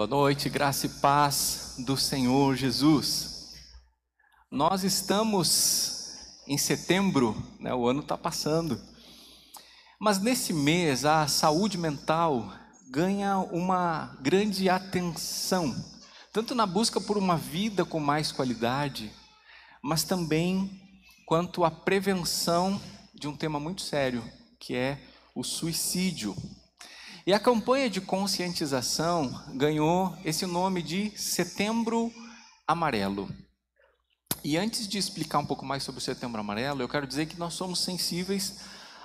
Boa noite, graça e paz do Senhor Jesus. Nós estamos em setembro, né? O ano está passando, mas nesse mês a saúde mental ganha uma grande atenção, tanto na busca por uma vida com mais qualidade, mas também quanto à prevenção de um tema muito sério, que é o suicídio. E a campanha de conscientização ganhou esse nome de Setembro Amarelo. E antes de explicar um pouco mais sobre o Setembro Amarelo, eu quero dizer que nós somos sensíveis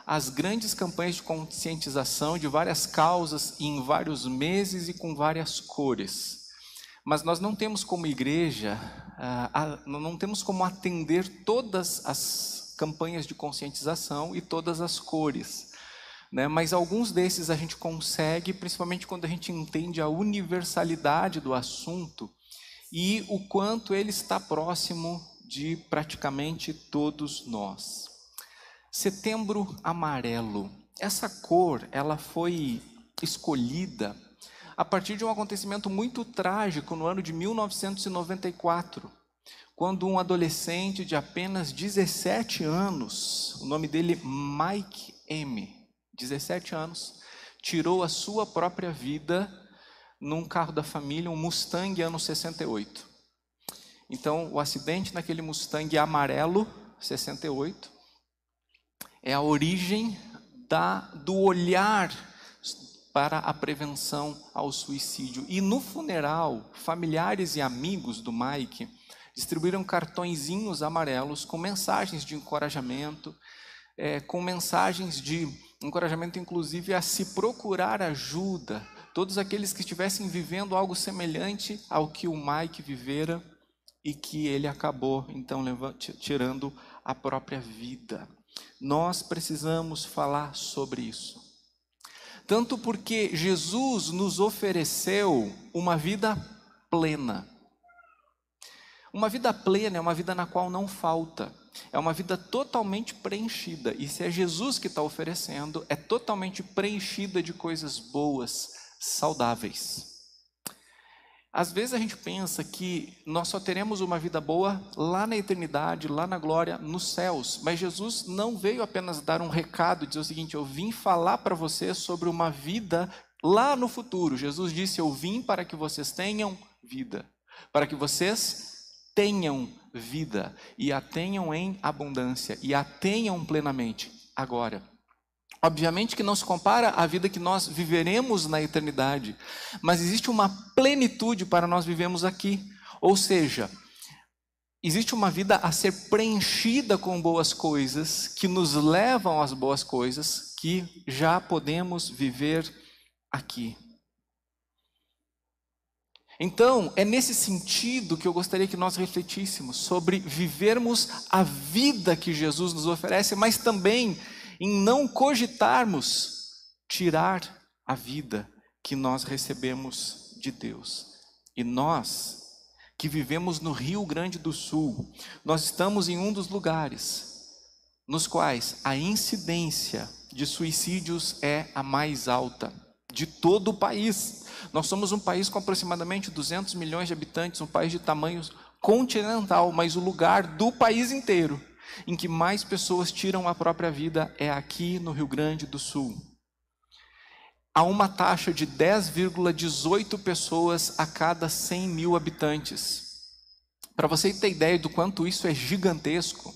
às grandes campanhas de conscientização de várias causas, em vários meses e com várias cores. Mas nós não temos como igreja, não temos como atender todas as campanhas de conscientização e todas as cores. Mas alguns desses a gente consegue, principalmente quando a gente entende a universalidade do assunto e o quanto ele está próximo de praticamente todos nós. Setembro Amarelo. Essa cor, ela foi escolhida a partir de um acontecimento muito trágico no ano de 1994, quando um adolescente de apenas 17 anos, o nome dele Mike M., 17 anos, tirou a sua própria vida num carro da família, um Mustang ano 68. Então, o acidente naquele Mustang amarelo, 68, é a origem do olhar para a prevenção ao suicídio. E no funeral, familiares e amigos do Mike distribuíram cartõezinhos amarelos com mensagens de encorajamento, com mensagens de encorajamento, inclusive, a se procurar ajuda. Todos aqueles que estivessem vivendo algo semelhante ao que o Mike vivera e que ele acabou, então, tirando a própria vida. Nós precisamos falar sobre isso. Tanto porque Jesus nos ofereceu uma vida plena. Uma vida plena é uma vida na qual não falta. É uma vida totalmente preenchida. E se é Jesus que está oferecendo, é totalmente preenchida de coisas boas, saudáveis. Às vezes a gente pensa que nós só teremos uma vida boa lá na eternidade, lá na glória, nos céus. Mas Jesus não veio apenas dar um recado, dizer o seguinte: eu vim falar para você sobre uma vida lá no futuro. Jesus disse: eu vim para que vocês tenham vida, para que vocês tenham vida, e a tenham em abundância, e a tenham plenamente agora. Obviamente que não se compara à vida que nós viveremos na eternidade, mas existe uma plenitude para nós vivermos aqui. Ou seja, existe uma vida a ser preenchida com boas coisas, que nos levam às boas coisas, que já podemos viver aqui. Então, é nesse sentido que eu gostaria que nós refletíssemos sobre vivermos a vida que Jesus nos oferece, mas também em não cogitarmos tirar a vida que nós recebemos de Deus. E nós, que vivemos no Rio Grande do Sul, nós estamos em um dos lugares nos quais a incidência de suicídios é a mais alta de todo o país. Nós somos um país com aproximadamente 200 milhões de habitantes, um país de tamanho continental, mas o lugar do país inteiro em que mais pessoas tiram a própria vida é aqui no Rio Grande do Sul. Há uma taxa de 10,18 pessoas a cada 100 mil habitantes. Para você ter ideia do quanto isso é gigantesco,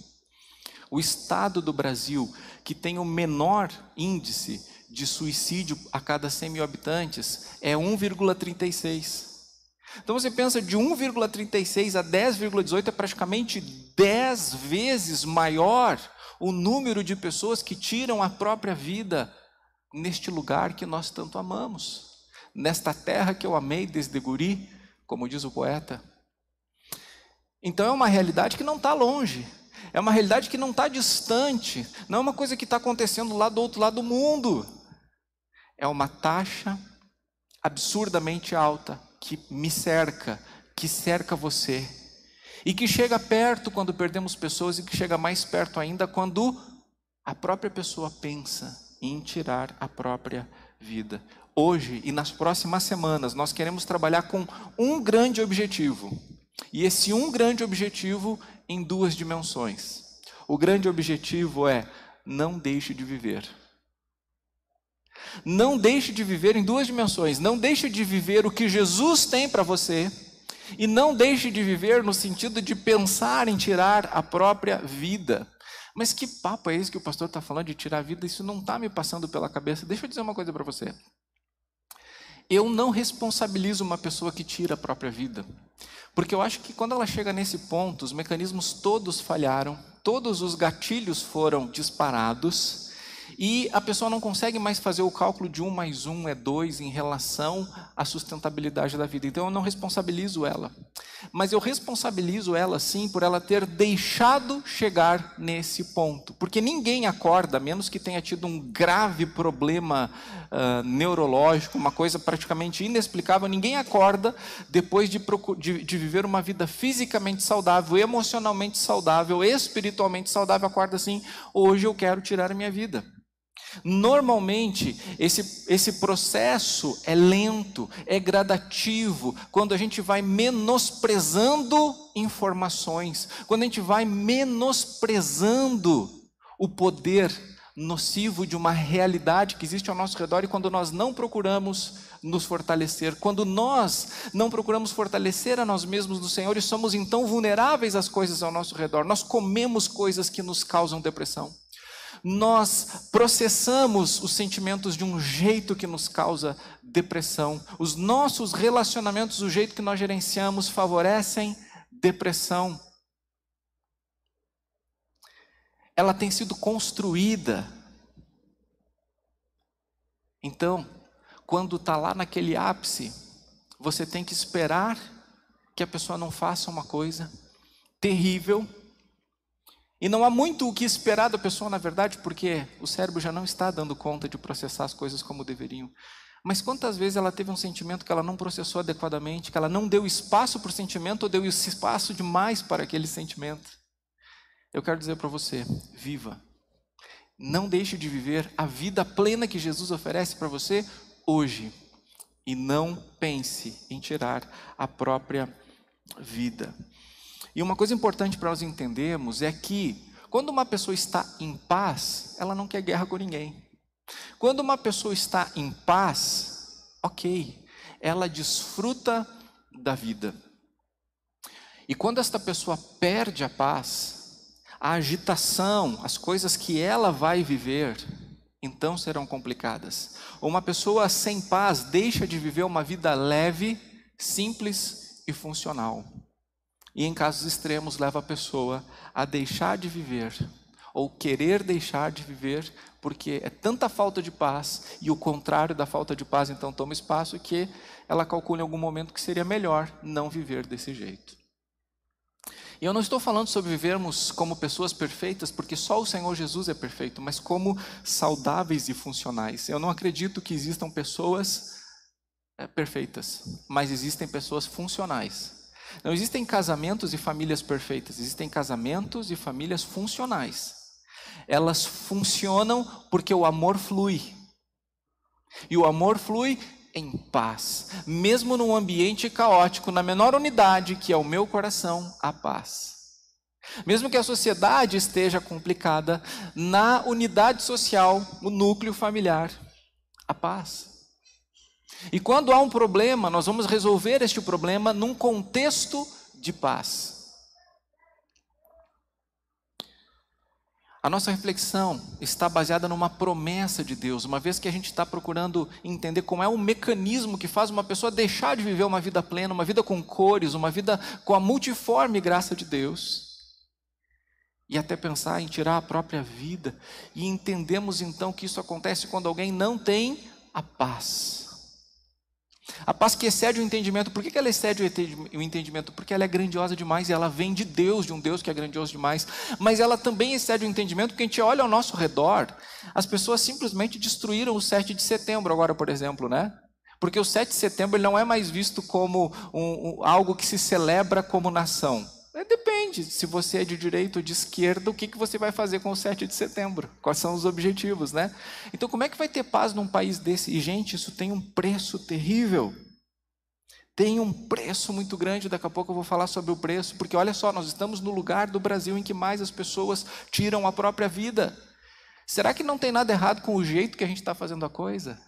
o estado do Brasil, que tem o menor índice de suicídio a cada 100 mil habitantes, é 1,36. Então você pensa, de 1,36 a 10,18 é praticamente 10 vezes maior o número de pessoas que tiram a própria vida neste lugar que nós tanto amamos, nesta terra que eu amei desde guri, como diz o poeta. Então é uma realidade que não está longe, é uma realidade que não está distante, não é uma coisa que está acontecendo lá do outro lado do mundo. É uma taxa absurdamente alta que me cerca, que cerca você, e que chega perto quando perdemos pessoas, e que chega mais perto ainda quando a própria pessoa pensa em tirar a própria vida. hoje e nas próximas semanas, nós queremos trabalhar com um grande objetivo. E esse um grande objetivo em duas dimensões. O grande objetivo é: não deixe de viver. Não deixe de viver em duas dimensões. Não deixe de viver o que Jesus tem para você. E não deixe de viver no sentido de pensar em tirar a própria vida. Mas que papo é esse que o pastor está falando de tirar a vida? Isso não está me passando pela cabeça. Deixa eu dizer uma coisa para você. Eu não responsabilizo uma pessoa que tira a própria vida. Porque eu acho que quando ela chega nesse ponto, os mecanismos todos falharam, todos os gatilhos foram disparados, e a pessoa não consegue mais fazer o cálculo de 1 mais 1 é 2 em relação à sustentabilidade da vida. Então eu não responsabilizo ela. Mas eu responsabilizo ela sim por ela ter deixado chegar nesse ponto. Porque ninguém acorda, a menos que tenha tido um grave problema neurológico, uma coisa praticamente inexplicável, ninguém acorda depois de viver uma vida fisicamente saudável, emocionalmente saudável, espiritualmente saudável, acorda assim: hoje eu quero tirar a minha vida. Normalmente, esse processo é lento, é gradativo, quando a gente vai menosprezando informações, quando a gente vai menosprezando o poder nocivo de uma realidade que existe ao nosso redor, e quando nós não procuramos nos fortalecer, quando nós não procuramos fortalecer a nós mesmos no Senhor, e somos então vulneráveis às coisas ao nosso redor, nós comemos coisas que nos causam depressão. Nós processamos os sentimentos de um jeito que nos causa depressão. Os nossos relacionamentos, o jeito que nós gerenciamos, favorecem depressão. Ela tem sido construída. Então, quando está lá naquele ápice, você tem que esperar que a pessoa não faça uma coisa terrível. E não há muito o que esperar da pessoa, na verdade, porque o cérebro já não está dando conta de processar as coisas como deveriam. Mas quantas vezes ela teve um sentimento que ela não processou adequadamente, que ela não deu espaço para o sentimento, ou deu espaço demais para aquele sentimento? Eu quero dizer para você: viva. Não deixe de viver a vida plena que Jesus oferece para você hoje. E não pense em tirar a própria vida. E uma coisa importante para nós entendermos é que, quando uma pessoa está em paz, ela não quer guerra com ninguém. Quando uma pessoa está em paz, ok, ela desfruta da vida. E quando esta pessoa perde a paz, a agitação, as coisas que ela vai viver, então serão complicadas. Uma pessoa sem paz deixa de viver uma vida leve, simples e funcional. E em casos extremos leva a pessoa a deixar de viver, ou querer deixar de viver, porque é tanta falta de paz, e o contrário da falta de paz então toma espaço, que ela calcula em algum momento que seria melhor não viver desse jeito. E eu não estou falando sobre vivermos como pessoas perfeitas, porque só o Senhor Jesus é perfeito, mas como saudáveis e funcionais. Eu não acredito que existam pessoas perfeitas, mas existem pessoas funcionais. Não existem casamentos e famílias perfeitas, existem casamentos e famílias funcionais. Elas funcionam porque o amor flui. E o amor flui em paz. Mesmo num ambiente caótico, na menor unidade que é o meu coração, há paz. Mesmo que a sociedade esteja complicada, na unidade social, no núcleo familiar, há paz. E quando há um problema, nós vamos resolver este problema num contexto de paz. A nossa reflexão está baseada numa promessa de Deus, uma vez que a gente está procurando entender como é o mecanismo que faz uma pessoa deixar de viver uma vida plena, uma vida com cores, uma vida com a multiforme graça de Deus, e até pensar em tirar a própria vida. E entendemos então que isso acontece quando alguém não tem a paz. A paz que excede o entendimento. Por que ela excede o entendimento? Porque ela é grandiosa demais e ela vem de Deus, de um Deus que é grandioso demais. Mas ela também excede o entendimento porque a gente olha ao nosso redor, as pessoas simplesmente destruíram o 7 de setembro agora, por exemplo, né? Porque o 7 de setembro ele não é mais visto como algo que se celebra como nação. Depende. depende se você é de direita ou de esquerda, o que você vai fazer com o 7 de setembro. Quais são os objetivos, né? Então, como é que vai ter paz num país desse? E, gente, isso tem um preço terrível. Tem um preço muito grande, daqui a pouco eu vou falar sobre o preço, porque olha só, nós estamos no lugar do Brasil em que mais as pessoas tiram a própria vida. Será que não tem nada errado com o jeito que a gente está fazendo a coisa?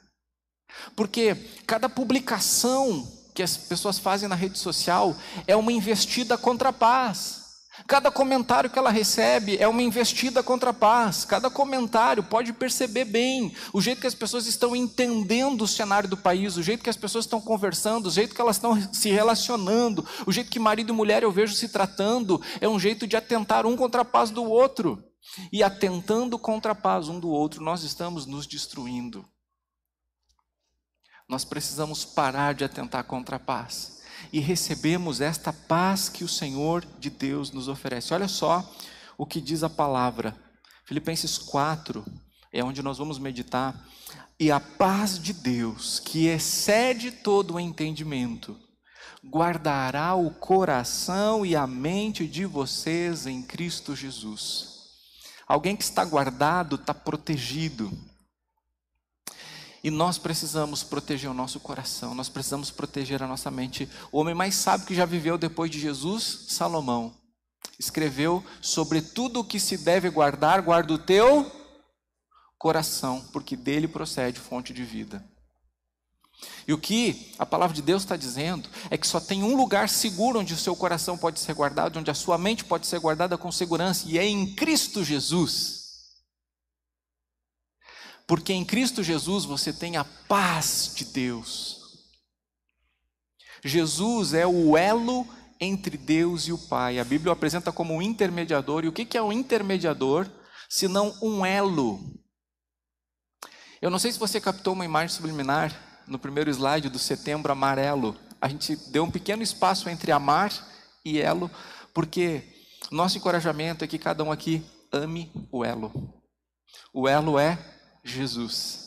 Porque cada publicação que as pessoas fazem na rede social é uma investida contra a paz. Cada comentário que ela recebe é uma investida contra a paz. Cada comentário, pode perceber bem o jeito que as pessoas estão entendendo o cenário do país, o jeito que as pessoas estão conversando, o jeito que elas estão se relacionando, o jeito que marido e mulher eu vejo se tratando, é um jeito de atentar um contra a paz do outro. E atentando contra a paz um do outro, nós estamos nos destruindo. Nós precisamos parar de atentar contra a paz e recebemos esta paz que o Senhor de Deus nos oferece. Olha só o que diz a palavra. Filipenses 4 é onde nós vamos meditar. E a paz de Deus, que excede todo o entendimento, guardará o coração e a mente de vocês em Cristo Jesus. Alguém que está guardado está protegido. E nós precisamos proteger o nosso coração, nós precisamos proteger a nossa mente. O homem mais sábio que já viveu depois de Jesus, Salomão, escreveu: sobre tudo o que se deve guardar, guarda o teu coração, porque dele procede fonte de vida. E o que a palavra de Deus está dizendo é que só tem um lugar seguro onde o seu coração pode ser guardado, onde a sua mente pode ser guardada com segurança, e é em Cristo Jesus. Porque em Cristo Jesus você tem a paz de Deus. Jesus é o elo entre Deus e o Pai. A Bíblia o apresenta como um intermediador. E o que é um intermediador, senão um elo? Eu não sei se você captou uma imagem subliminar no primeiro slide do Setembro Amarelo. A gente deu um pequeno espaço entre amar e elo, porque nosso encorajamento é que cada um aqui ame o elo. O elo é Jesus.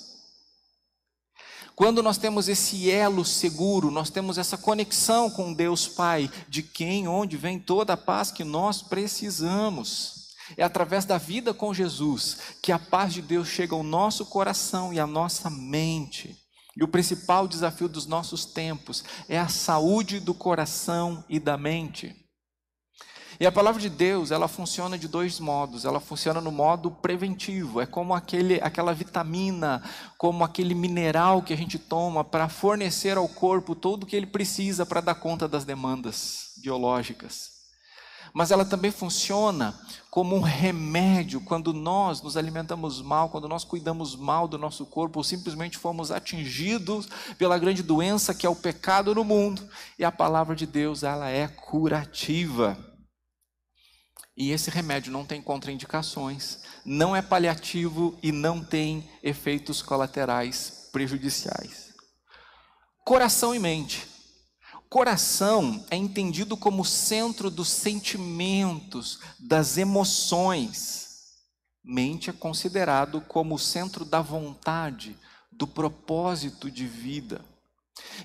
Quando nós temos esse elo seguro, nós temos essa conexão com Deus Pai, de quem, onde vem toda a paz que nós precisamos. É através da vida com Jesus que a paz de Deus chega ao nosso coração e à nossa mente. E o principal desafio dos nossos tempos é a saúde do coração e da mente. E a palavra de Deus, ela funciona de dois modos. Ela funciona no modo preventivo. É como aquela vitamina, como aquele mineral que a gente toma para fornecer ao corpo todo o que ele precisa para dar conta das demandas biológicas. Mas ela também funciona como um remédio quando nós nos alimentamos mal, quando nós cuidamos mal do nosso corpo, ou simplesmente fomos atingidos pela grande doença que é o pecado no mundo. E a palavra de Deus, ela é curativa. E esse remédio não tem contraindicações, não é paliativo e não tem efeitos colaterais prejudiciais. Coração e mente. Coração é entendido como o centro dos sentimentos, das emoções. Mente é considerado como o centro da vontade, do propósito de vida.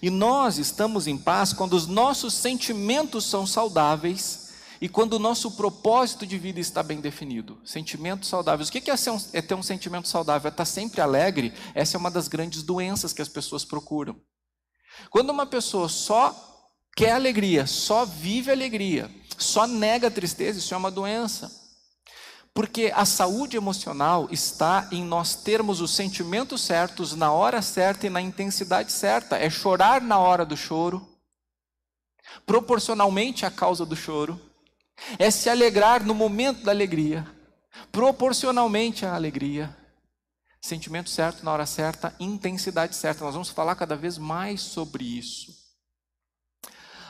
E nós estamos em paz quando os nossos sentimentos são saudáveis e quando o nosso propósito de vida está bem definido. Sentimentos saudáveis. O que é ter um sentimento saudável? É estar sempre alegre? Essa é uma das grandes doenças que as pessoas procuram. Quando uma pessoa só quer alegria, só vive alegria, só nega a tristeza, isso é uma doença. Porque a saúde emocional está em nós termos os sentimentos certos, na hora certa e na intensidade certa. É chorar na hora do choro, proporcionalmente à causa do choro. É se alegrar no momento da alegria, proporcionalmente à alegria. Sentimento certo na hora certa, intensidade certa. Nós vamos falar cada vez mais sobre isso.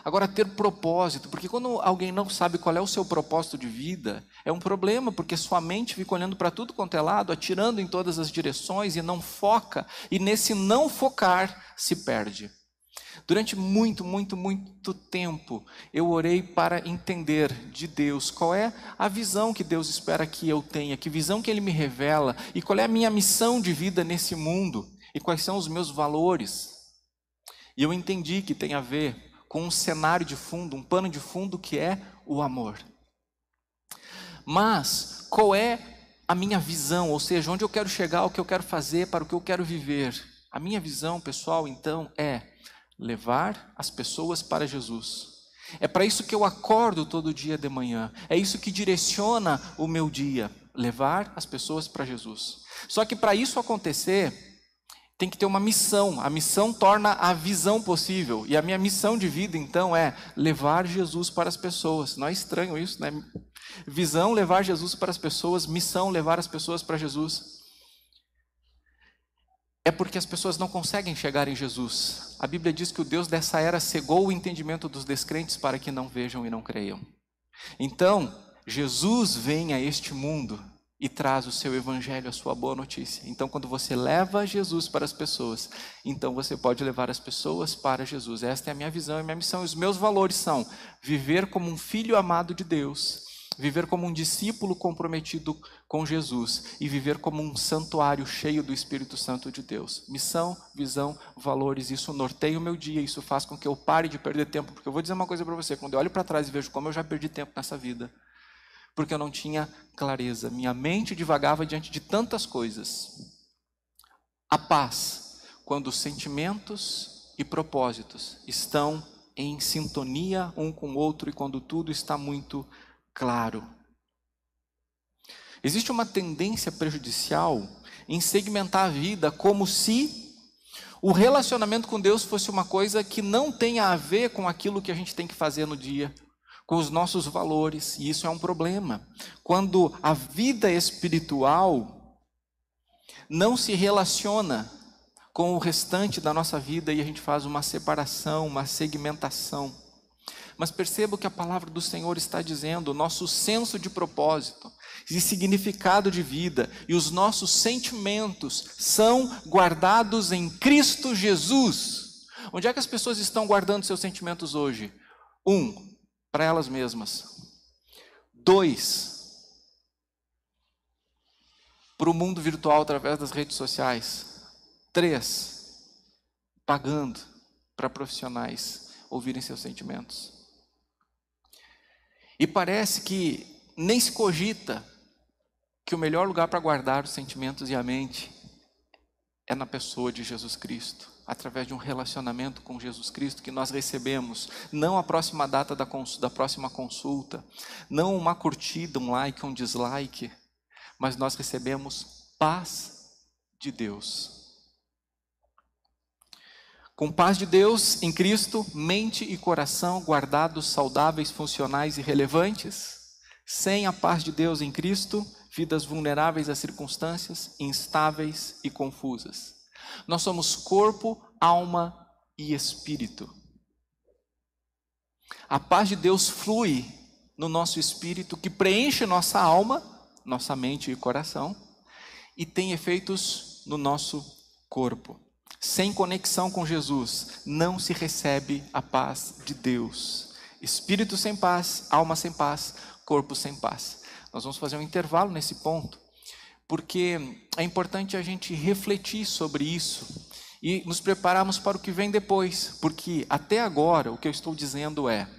Agora, ter propósito, porque quando alguém não sabe qual é o seu propósito de vida, é um problema, porque sua mente fica olhando para tudo quanto é lado, atirando em todas as direções e não foca, e nesse não focar se perde. Durante muito tempo, eu orei para entender de Deus qual é a visão que Deus espera que eu tenha, que visão que Ele me revela, e qual é a minha missão de vida nesse mundo, e quais são os meus valores. E eu entendi que tem a ver com um cenário de fundo, um pano de fundo que é o amor. Mas qual é a minha visão? Ou seja, onde eu quero chegar, o que eu quero fazer, para o que eu quero viver? A minha visão, pessoal, então, é levar as pessoas para Jesus. É para isso que eu acordo todo dia de manhã. É isso que direciona o meu dia. Levar as pessoas para Jesus. Só que para isso acontecer, tem que ter uma missão. A missão torna a visão possível. E a minha missão de vida, então, é levar Jesus para as pessoas. Não é estranho isso, né? Visão, levar Jesus para as pessoas. Missão, levar as pessoas para Jesus. É porque as pessoas não conseguem chegar em Jesus. A Bíblia diz que o Deus dessa era cegou o entendimento dos descrentes para que não vejam e não creiam. Então, Jesus vem a este mundo e traz o seu evangelho, a sua boa notícia. Então, quando você leva Jesus para as pessoas, então você pode levar as pessoas para Jesus. Esta é a minha visão e a minha missão. Os meus valores são viver como um filho amado de Deus, viver como um discípulo comprometido com Jesus e viver como um santuário cheio do Espírito Santo de Deus. Missão, visão, valores, isso norteia o meu dia, isso faz com que eu pare de perder tempo. Porque eu vou dizer uma coisa para você, quando eu olho para trás e vejo como eu já perdi tempo nessa vida, porque eu não tinha clareza, minha mente divagava diante de tantas coisas. A paz, quando os sentimentos e propósitos estão em sintonia um com o outro e quando tudo está muito claro. Existe uma tendência prejudicial em segmentar a vida como se o relacionamento com Deus fosse uma coisa que não tenha a ver com aquilo que a gente tem que fazer no dia, com os nossos valores, e isso é um problema. Quando a vida espiritual não se relaciona com o restante da nossa vida e a gente faz uma separação, uma segmentação. Mas perceba o que a palavra do Senhor está dizendo, o nosso senso de propósito e significado de vida e os nossos sentimentos são guardados em Cristo Jesus. Onde é que as pessoas estão guardando seus sentimentos hoje? 1, para elas mesmas. 2, para o mundo virtual através das redes sociais. 3, pagando para profissionais ouvirem seus sentimentos. E parece que nem se cogita que o melhor lugar para guardar os sentimentos e a mente é na pessoa de Jesus Cristo, através de um relacionamento com Jesus Cristo que nós recebemos, não a próxima data da próxima consulta, não uma curtida, um like, um dislike, mas nós recebemos paz de Deus. Com paz de Deus em Cristo, mente e coração guardados, saudáveis, funcionais e relevantes. Sem a paz de Deus em Cristo, vidas vulneráveis às circunstâncias, instáveis e confusas. Nós somos corpo, alma e espírito. A paz de Deus flui no nosso espírito, que preenche nossa alma, nossa mente e coração, e tem efeitos no nosso corpo. Sem conexão com Jesus, não se recebe a paz de Deus. Espírito sem paz, alma sem paz, corpo sem paz. Nós vamos fazer um intervalo nesse ponto, porque é importante a gente refletir sobre isso e nos prepararmos para o que vem depois, porque até agora o que eu estou dizendo é: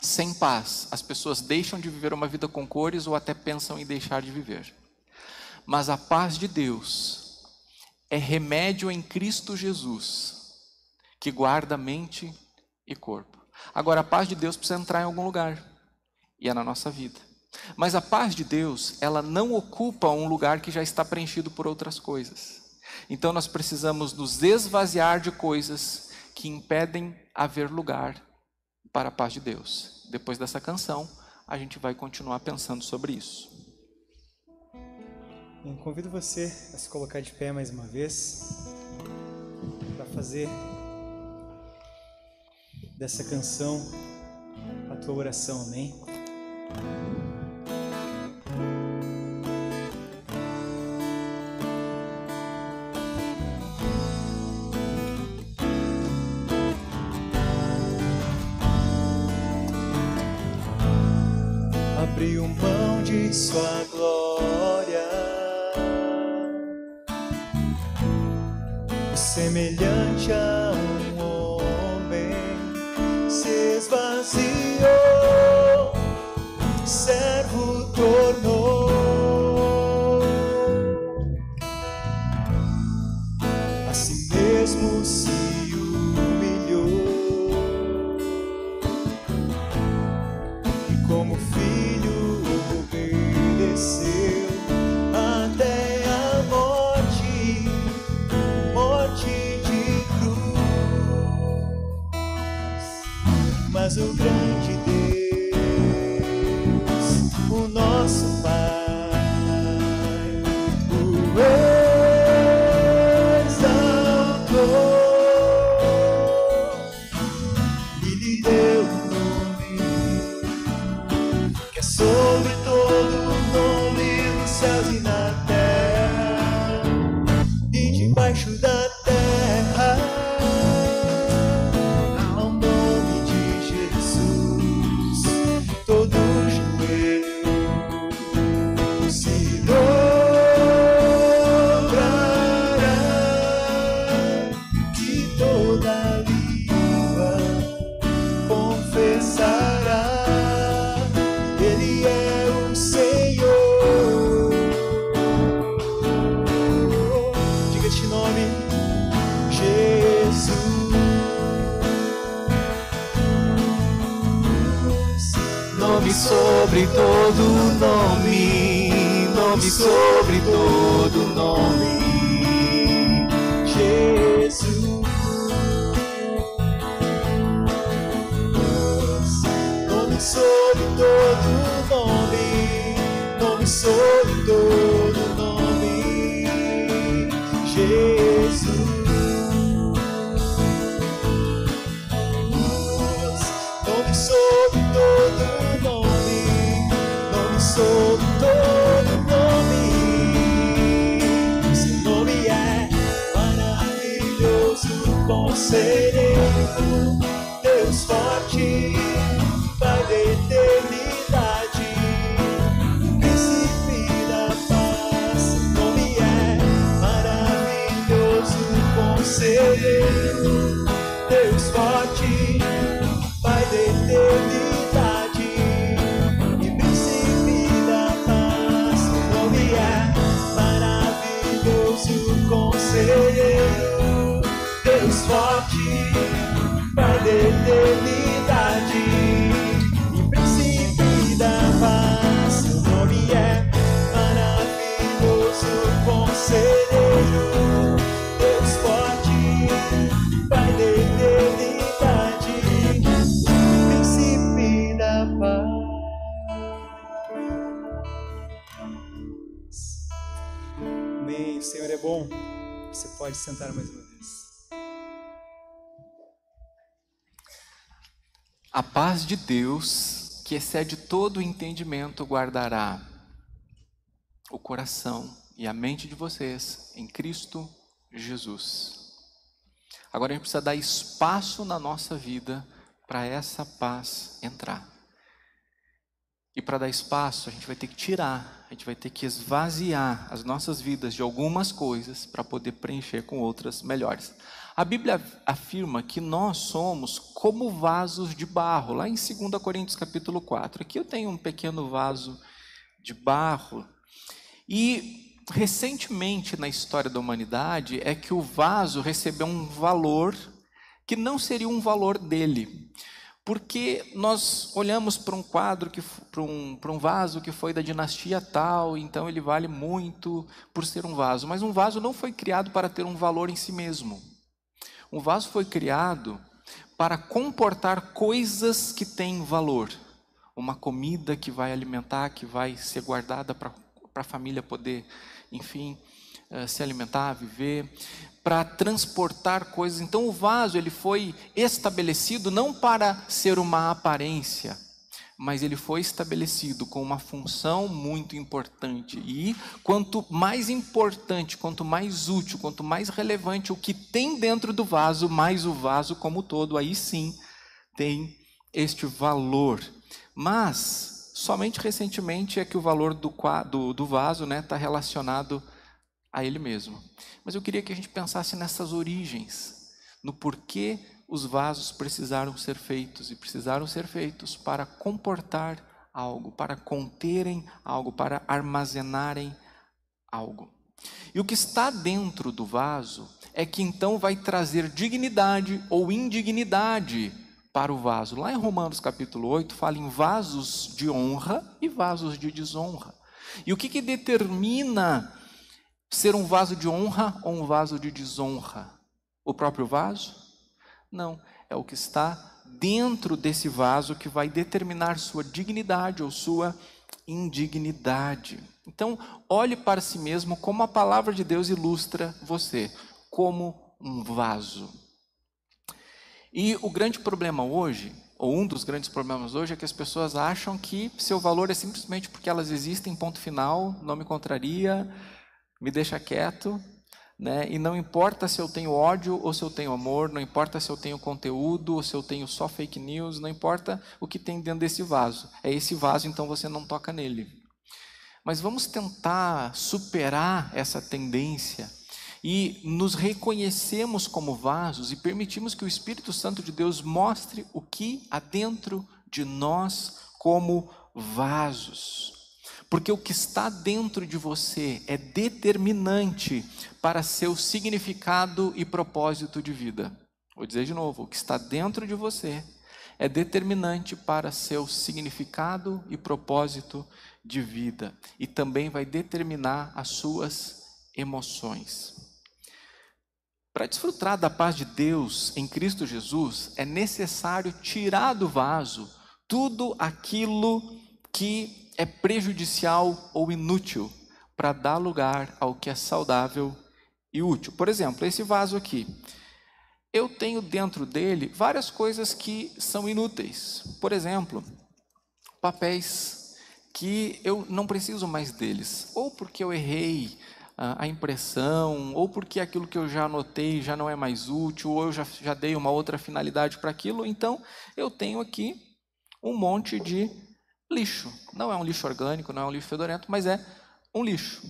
sem paz, as pessoas deixam de viver uma vida com cores ou até pensam em deixar de viver. Mas a paz de Deus é remédio em Cristo Jesus, que guarda mente e corpo. Agora, a paz de Deus precisa entrar em algum lugar, e é na nossa vida. Mas a paz de Deus, ela não ocupa um lugar que já está preenchido por outras coisas. Então nós precisamos nos esvaziar de coisas que impedem haver lugar para a paz de Deus. Depois dessa canção, a gente vai continuar pensando sobre isso. Eu convido você a se colocar de pé mais uma vez para fazer dessa canção a tua oração, amém? Abriu mão de sua glória, semelhante a um homem, se esvaziou, servo mas o grande Deus, o nosso Pai, o exaltou e lhe deu um nome que é sobre todo o nome nos céus e na terra e debaixo da terra. Ao nome de Jesus, todo joelho se dobrará e toda língua confessará: Ele é o Senhor. Diga este nome, Jesus. Nome sobre todo nome, nome sobre todo nome. Jesus. Nome sobre todo nome, nome sobre todo nome. Jesus. Nome sobre todo nome, nome sobre todo nome. Seu nome é maravilhoso, conselheiro, Deus forte, Pai da eternidade, Príncipe da paz. Seu nome é maravilhoso, conselheiro, Deus forte, Pai da eternidade e Príncipe da paz. Seu nome é maravilhoso, conselheiro, Deus forte, Pai da eternidade e Príncipe da paz. Seu nome é maravilhoso, conselheiro, Deus forte, Pai da eternidade, Príncipe da paz. Amém. O Senhor é bom. Você pode sentar mais uma vez. A paz de Deus, que excede todo o entendimento, guardará o coração e a mente de vocês em Cristo Jesus. Agora a gente precisa dar espaço na nossa vida para essa paz entrar. E para dar espaço, a gente vai ter que tirar, a gente vai ter que esvaziar as nossas vidas de algumas coisas para poder preencher com outras melhores. A Bíblia afirma que nós somos como vasos de barro, lá em 2 Coríntios capítulo 4. Aqui eu tenho um pequeno vaso de barro. E recentemente na história da humanidade é que o vaso recebeu um valor que não seria um valor dele. Porque nós olhamos para um quadro, para um vaso que foi da dinastia tal, então ele vale muito por ser um vaso. Mas um vaso não foi criado para ter um valor em si mesmo. Um vaso foi criado para comportar coisas que têm valor. Uma comida que vai alimentar, que vai ser guardada para a família poder, enfim, se alimentar, viver, para transportar coisas. Então o vaso ele foi estabelecido não para ser uma aparência, mas ele foi estabelecido com uma função muito importante. E quanto mais importante, quanto mais útil, quanto mais relevante o que tem dentro do vaso, mais o vaso como todo, aí sim tem este valor. Mas somente recentemente é que o valor do vaso está relacionado a ele mesmo. Mas eu queria que a gente pensasse nessas origens, no porquê os vasos precisaram ser feitos, e precisaram ser feitos para comportar algo, para conterem algo, para armazenarem algo. E o que está dentro do vaso é que então vai trazer dignidade ou indignidade para o vaso. Lá em Romanos capítulo 8 fala em vasos de honra e vasos de desonra. E o que determina ser um vaso de honra ou um vaso de desonra? O próprio vaso? Não, é o que está dentro desse vaso que vai determinar sua dignidade ou sua indignidade. Então, olhe para si mesmo como a palavra de Deus ilustra você, como um vaso. E o grande problema hoje, ou um dos grandes problemas hoje, é que as pessoas acham que seu valor é simplesmente porque elas existem, ponto final, não me contraria, me deixa quieto, né? E não importa se eu tenho ódio ou se eu tenho amor, não importa se eu tenho conteúdo ou se eu tenho só fake news, não importa o que tem dentro desse vaso. É esse vaso, então você não toca nele. Mas vamos tentar superar essa tendência e nos reconhecemos como vasos e permitimos que o Espírito Santo de Deus mostre o que há dentro de nós como vasos. Porque o que está dentro de você é determinante para seu significado e propósito de vida. Vou dizer de novo, o que está dentro de você é determinante para seu significado e propósito de vida. E também vai determinar as suas emoções. Para desfrutar da paz de Deus em Cristo Jesus, é necessário tirar do vaso tudo aquilo que é prejudicial ou inútil, para dar lugar ao que é saudável e útil. Por exemplo, esse vaso aqui. Eu tenho dentro dele várias coisas que são inúteis. Por exemplo, papéis que eu não preciso mais deles. Ou porque eu errei a impressão, ou porque aquilo que eu já anotei já não é mais útil, ou eu já dei uma outra finalidade para aquilo. Então, eu tenho aqui um monte de lixo. Não é um lixo orgânico, não é um lixo fedorento, mas é um lixo.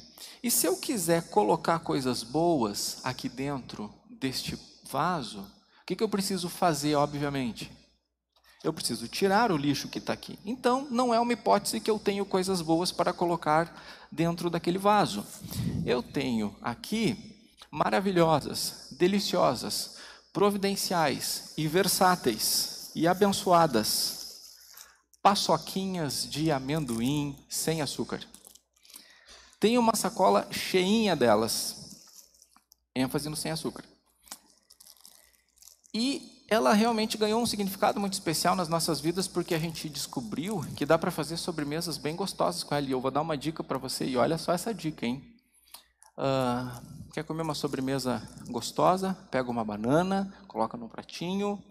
E se eu quiser colocar coisas boas aqui dentro deste vaso, o que eu preciso fazer, obviamente? Eu preciso tirar o lixo que está aqui. Então, não é uma hipótese que eu tenho coisas boas para colocar dentro daquele vaso. Eu tenho aqui maravilhosas, deliciosas, providenciais e versáteis e abençoadas paçoquinhas de amendoim sem açúcar. Tem uma sacola cheinha delas, ênfase no sem açúcar. E ela realmente ganhou um significado muito especial nas nossas vidas, porque a gente descobriu que dá para fazer sobremesas bem gostosas com ela. E eu vou dar uma dica para você, e olha só essa dica, hein? Quer comer uma sobremesa gostosa? Pega uma banana, coloca num pratinho,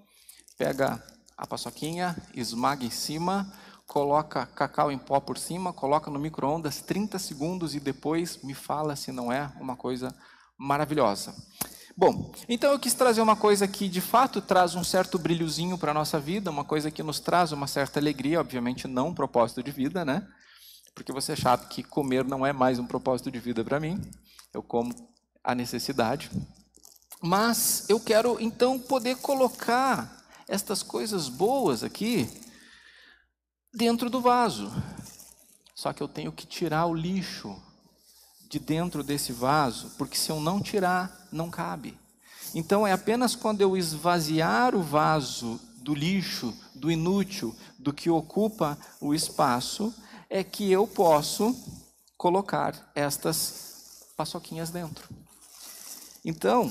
pega a paçoquinha, esmaga em cima, coloca cacau em pó por cima, coloca no micro-ondas 30 segundos e depois me fala se não é uma coisa maravilhosa. Bom, então eu quis trazer uma coisa que de fato traz um certo brilhozinho para a nossa vida, uma coisa que nos traz uma certa alegria, obviamente não um propósito de vida, né? Porque você sabe que comer não é mais um propósito de vida para mim, eu como a necessidade. Mas eu quero então poder colocar estas coisas boas aqui dentro do vaso. Só que eu tenho que tirar o lixo de dentro desse vaso, porque se eu não tirar, não cabe. Então é apenas quando eu esvaziar o vaso do lixo, do inútil, do que ocupa o espaço, é que eu posso colocar estas paçoquinhas dentro. Então,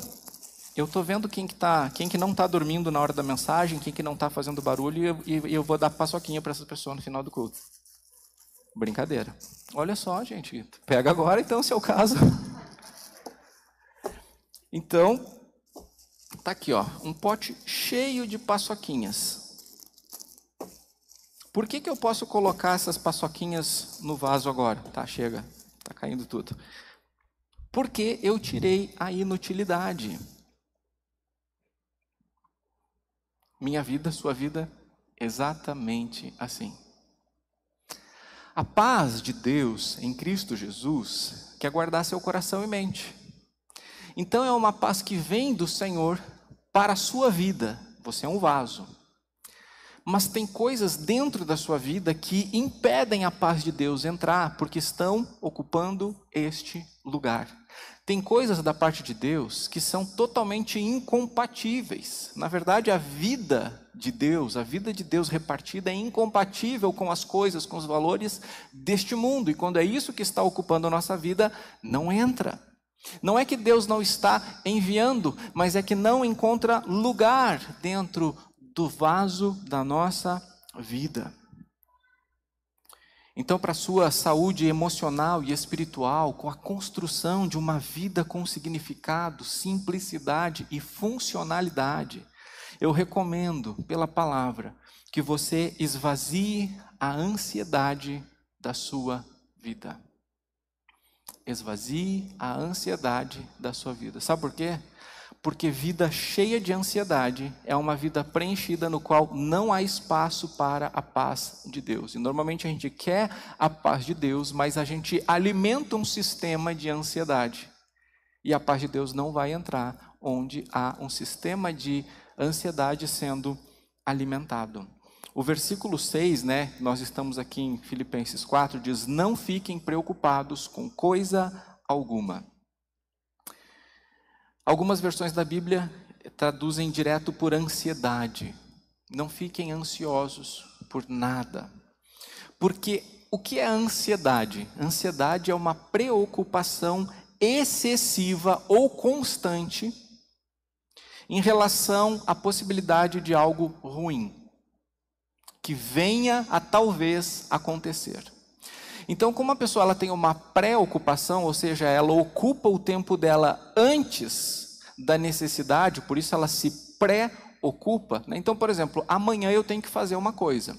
eu estou vendo quem que não está dormindo na hora da mensagem, quem que não está fazendo barulho, e eu vou dar paçoquinha para essa pessoa no final do culto. Brincadeira. Olha só, gente. Pega agora, então, se é o caso. Então, tá aqui, ó, um pote cheio de paçoquinhas. Por que eu posso colocar essas paçoquinhas no vaso agora? Tá, chega. Tá caindo tudo. Porque eu tirei a inutilidade. Minha vida, sua vida, exatamente assim. A paz de Deus em Cristo Jesus quer guardar seu coração e mente. Então é uma paz que vem do Senhor para a sua vida. Você é um vaso. Mas tem coisas dentro da sua vida que impedem a paz de Deus entrar, porque estão ocupando este lugar. Tem coisas da parte de Deus que são totalmente incompatíveis. Na verdade, a vida de Deus repartida é incompatível com as coisas, com os valores deste mundo. E quando é isso que está ocupando a nossa vida, não entra. Não é que Deus não está enviando, mas é que não encontra lugar dentro do vaso da nossa vida. Então, para a sua saúde emocional e espiritual, com a construção de uma vida com significado, simplicidade e funcionalidade, eu recomendo, pela palavra, que você esvazie a ansiedade da sua vida. Esvazie a ansiedade da sua vida. Sabe por quê? Porque vida cheia de ansiedade é uma vida preenchida no qual não há espaço para a paz de Deus. E normalmente a gente quer a paz de Deus, mas a gente alimenta um sistema de ansiedade. E a paz de Deus não vai entrar onde há um sistema de ansiedade sendo alimentado. O versículo 6, nós estamos aqui em Filipenses 4, diz: não fiquem preocupados com coisa alguma. Algumas versões da Bíblia traduzem direto por ansiedade. Não fiquem ansiosos por nada. Porque o que é ansiedade? Ansiedade é uma preocupação excessiva ou constante em relação à possibilidade de algo ruim que venha a talvez acontecer. Então, como a pessoa ela tem uma pré-ocupação, ou seja, ela ocupa o tempo dela antes da necessidade, por isso ela se pré-ocupa. Então, por exemplo, amanhã eu tenho que fazer uma coisa.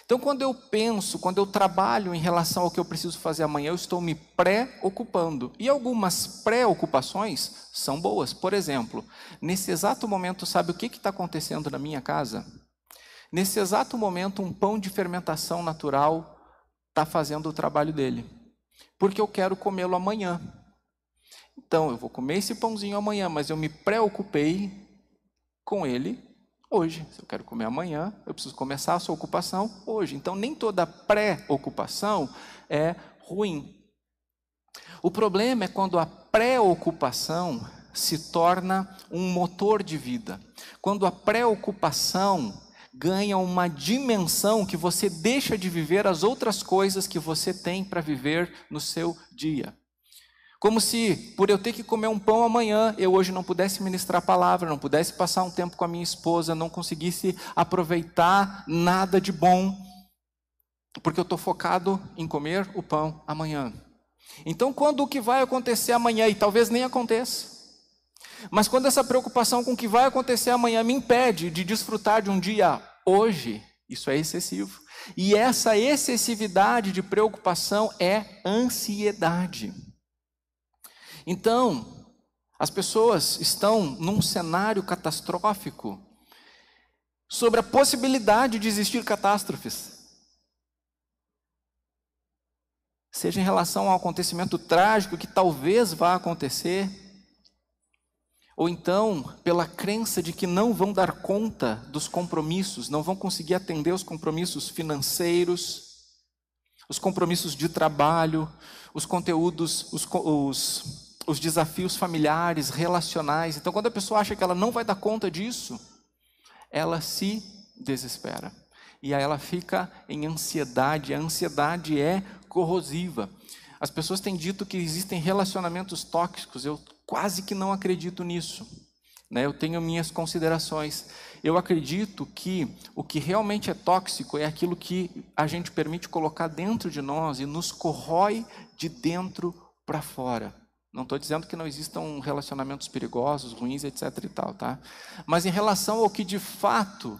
Então, quando eu penso, quando eu trabalho em relação ao que eu preciso fazer amanhã, eu estou me pré-ocupando. E algumas pré-ocupações são boas. Por exemplo, nesse exato momento, sabe o que está acontecendo na minha casa? Nesse exato momento, um pão de fermentação natural está fazendo o trabalho dele, porque eu quero comê-lo amanhã. Então, eu vou comer esse pãozinho amanhã, mas eu me preocupei com ele hoje. Se eu quero comer amanhã, eu preciso começar a sua ocupação hoje. Então, nem toda pré-ocupação é ruim. O problema é quando a pré-ocupação se torna um motor de vida. Quando a preocupação ganha uma dimensão que você deixa de viver as outras coisas que você tem para viver no seu dia. Como se, por eu ter que comer um pão amanhã, eu hoje não pudesse ministrar a palavra, não pudesse passar um tempo com a minha esposa, não conseguisse aproveitar nada de bom, porque eu estou focado em comer o pão amanhã. Então, quando o que vai acontecer amanhã, e talvez nem aconteça, mas quando essa preocupação com o que vai acontecer amanhã me impede de desfrutar de um dia hoje, isso é excessivo. E essa excessividade de preocupação é ansiedade. Então, as pessoas estão num cenário catastrófico sobre a possibilidade de existir catástrofes. Seja em relação ao acontecimento trágico que talvez vá acontecer, ou então pela crença de que não vão dar conta dos compromissos, não vão conseguir atender os compromissos financeiros, os compromissos de trabalho, os conteúdos, os desafios familiares, relacionais. Então, quando a pessoa acha que ela não vai dar conta disso, ela se desespera. E aí ela fica em ansiedade. A ansiedade é corrosiva. As pessoas têm dito que existem relacionamentos tóxicos. Eu quase que não acredito nisso. Eu tenho minhas considerações. Eu acredito que o que realmente é tóxico é aquilo que a gente permite colocar dentro de nós e nos corrói de dentro para fora. Não estou dizendo que não existam relacionamentos perigosos, ruins, etc. e tal, tá? Mas em relação ao que de fato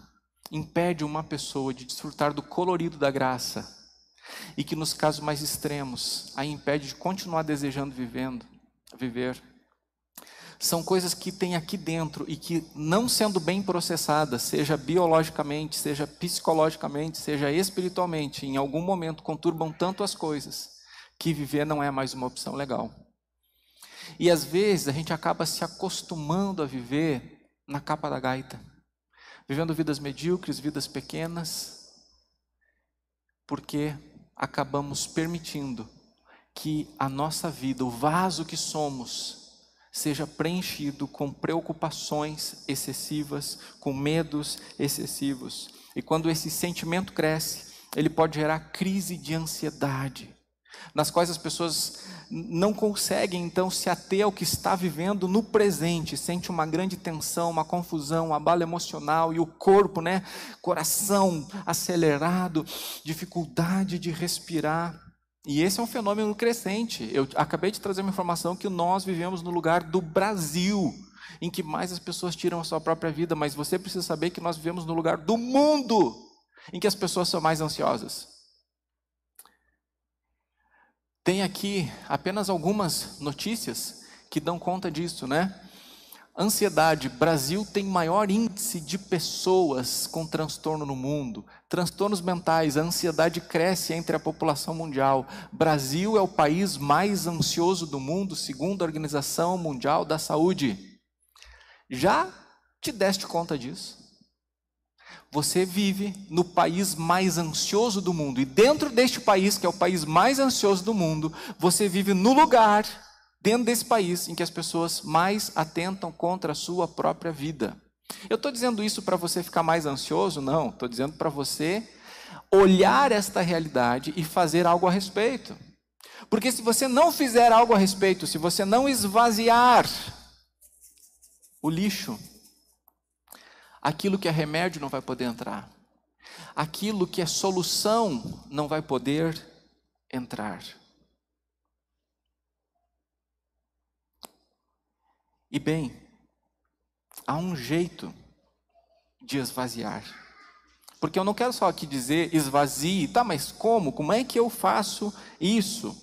impede uma pessoa de desfrutar do colorido da graça, e que nos casos mais extremos a impede de continuar desejando viver, são coisas que tem aqui dentro e que, não sendo bem processadas, seja biologicamente, seja psicologicamente, seja espiritualmente, em algum momento conturbam tanto as coisas, que viver não é mais uma opção legal. E às vezes a gente acaba se acostumando a viver na capa da gaita, vivendo vidas medíocres, vidas pequenas, porque acabamos permitindo que a nossa vida, o vaso que somos, seja preenchido com preocupações excessivas, com medos excessivos. E quando esse sentimento cresce, ele pode gerar crise de ansiedade. nas quais as pessoas não conseguem, então, se ater ao que está vivendo no presente, sente uma grande tensão, uma confusão, um abalo emocional, e o corpo, né, coração acelerado, dificuldade de respirar. E esse é um fenômeno crescente. Eu acabei de trazer uma informação que nós vivemos no lugar do Brasil, em que mais as pessoas tiram a sua própria vida, mas você precisa saber que nós vivemos no lugar do mundo, em que as pessoas são mais ansiosas. Tem aqui apenas algumas notícias que dão conta disso, né? Ansiedade. Brasil tem maior índice de pessoas com transtorno no mundo. Transtornos mentais. A ansiedade cresce entre a população mundial. Brasil é o país mais ansioso do mundo, segundo a Organização Mundial da Saúde. Já te deste conta disso? Você vive no país mais ansioso do mundo. E dentro deste país, que é o país mais ansioso do mundo, você vive no lugar, dentro desse país, em que as pessoas mais atentam contra a sua própria vida. Eu estou dizendo isso para você ficar mais ansioso? Não. Estou dizendo para você olhar esta realidade e fazer algo a respeito. Porque se você não fizer algo a respeito, se você não esvaziar o lixo, aquilo que é remédio não vai poder entrar. Aquilo que é solução não vai poder entrar. E bem, há um jeito de esvaziar. Porque eu não quero só aqui dizer esvazie, tá, mas como? Como é que eu faço isso?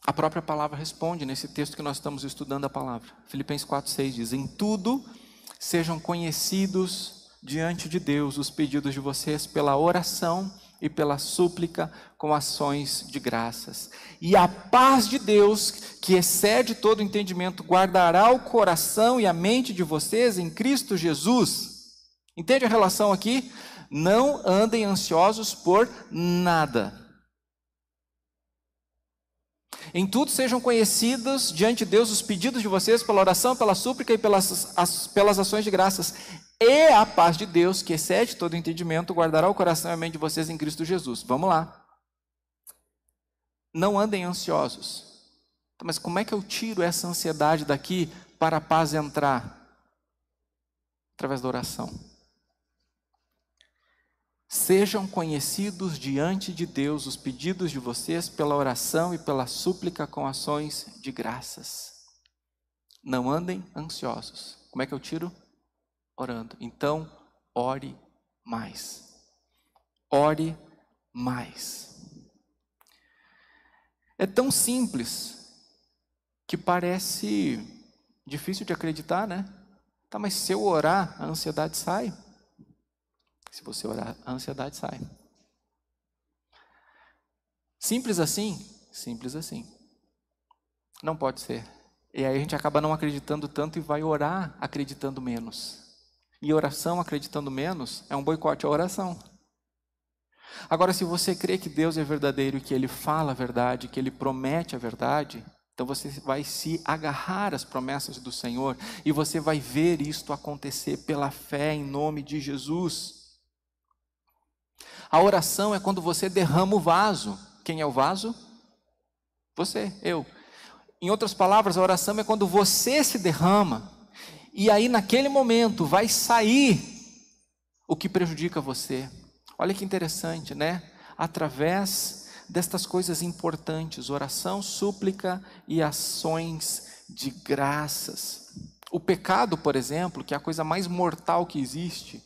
A própria palavra responde nesse texto que nós estamos estudando a palavra. Filipenses 4:6 diz: em tudo sejam conhecidos diante de Deus os pedidos de vocês pela oração e pela súplica com ações de graças. E a paz de Deus, que excede todo entendimento, guardará o coração e a mente de vocês em Cristo Jesus. Entende a relação aqui? Não andem ansiosos por nada. Em tudo sejam conhecidos diante de Deus os pedidos de vocês pela oração, pela súplica e pelas ações de graças. E a paz de Deus, que excede todo entendimento, guardará o coração e a mente de vocês em Cristo Jesus. Vamos lá. Não andem ansiosos. Mas como é que eu tiro essa ansiedade daqui para a paz entrar? Através da oração. Sejam conhecidos diante de Deus os pedidos de vocês pela oração e pela súplica com ações de graças. Não andem ansiosos. Como é que eu tiro? Orando. Então, ore mais. Ore mais. É tão simples que parece difícil de acreditar, né? Tá, mas se eu orar, a ansiedade sai. Se você orar, a ansiedade sai. Simples assim? Simples assim. Não pode ser. E aí a gente acaba não acreditando tanto e vai orar acreditando menos. E oração acreditando menos é um boicote à oração. Agora, se você crê que Deus é verdadeiro e que Ele fala a verdade, que Ele promete a verdade, então você vai se agarrar às promessas do Senhor e você vai ver isto acontecer pela fé em nome de Jesus. A oração é quando você derrama o vaso. Quem é o vaso? Você, eu. Em outras palavras, a oração é quando você se derrama. E aí naquele momento vai sair o que prejudica você. Olha que interessante, né? Através destas coisas importantes, oração, súplica e ações de graças. O pecado, por exemplo, que é a coisa mais mortal que existe,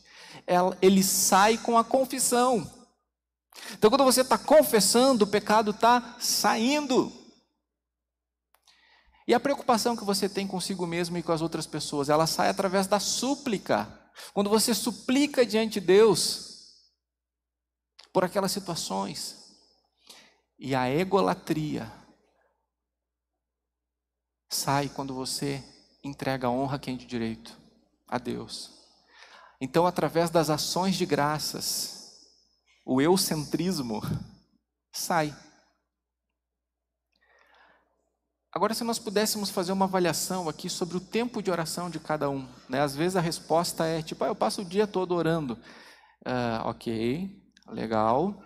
ele sai com a confissão. Então quando você está confessando, o pecado está saindo. E a preocupação que você tem consigo mesmo e com as outras pessoas, ela sai através da súplica. Quando você suplica diante de Deus por aquelas situações. E a egolatria sai quando você entrega a honra a quem de direito, a Deus. Então, através das ações de graças, o eucentrismo sai. Agora, se nós pudéssemos fazer uma avaliação aqui sobre o tempo de oração de cada um, né? Às vezes a resposta é tipo, eu passo o dia todo orando. Ok, legal.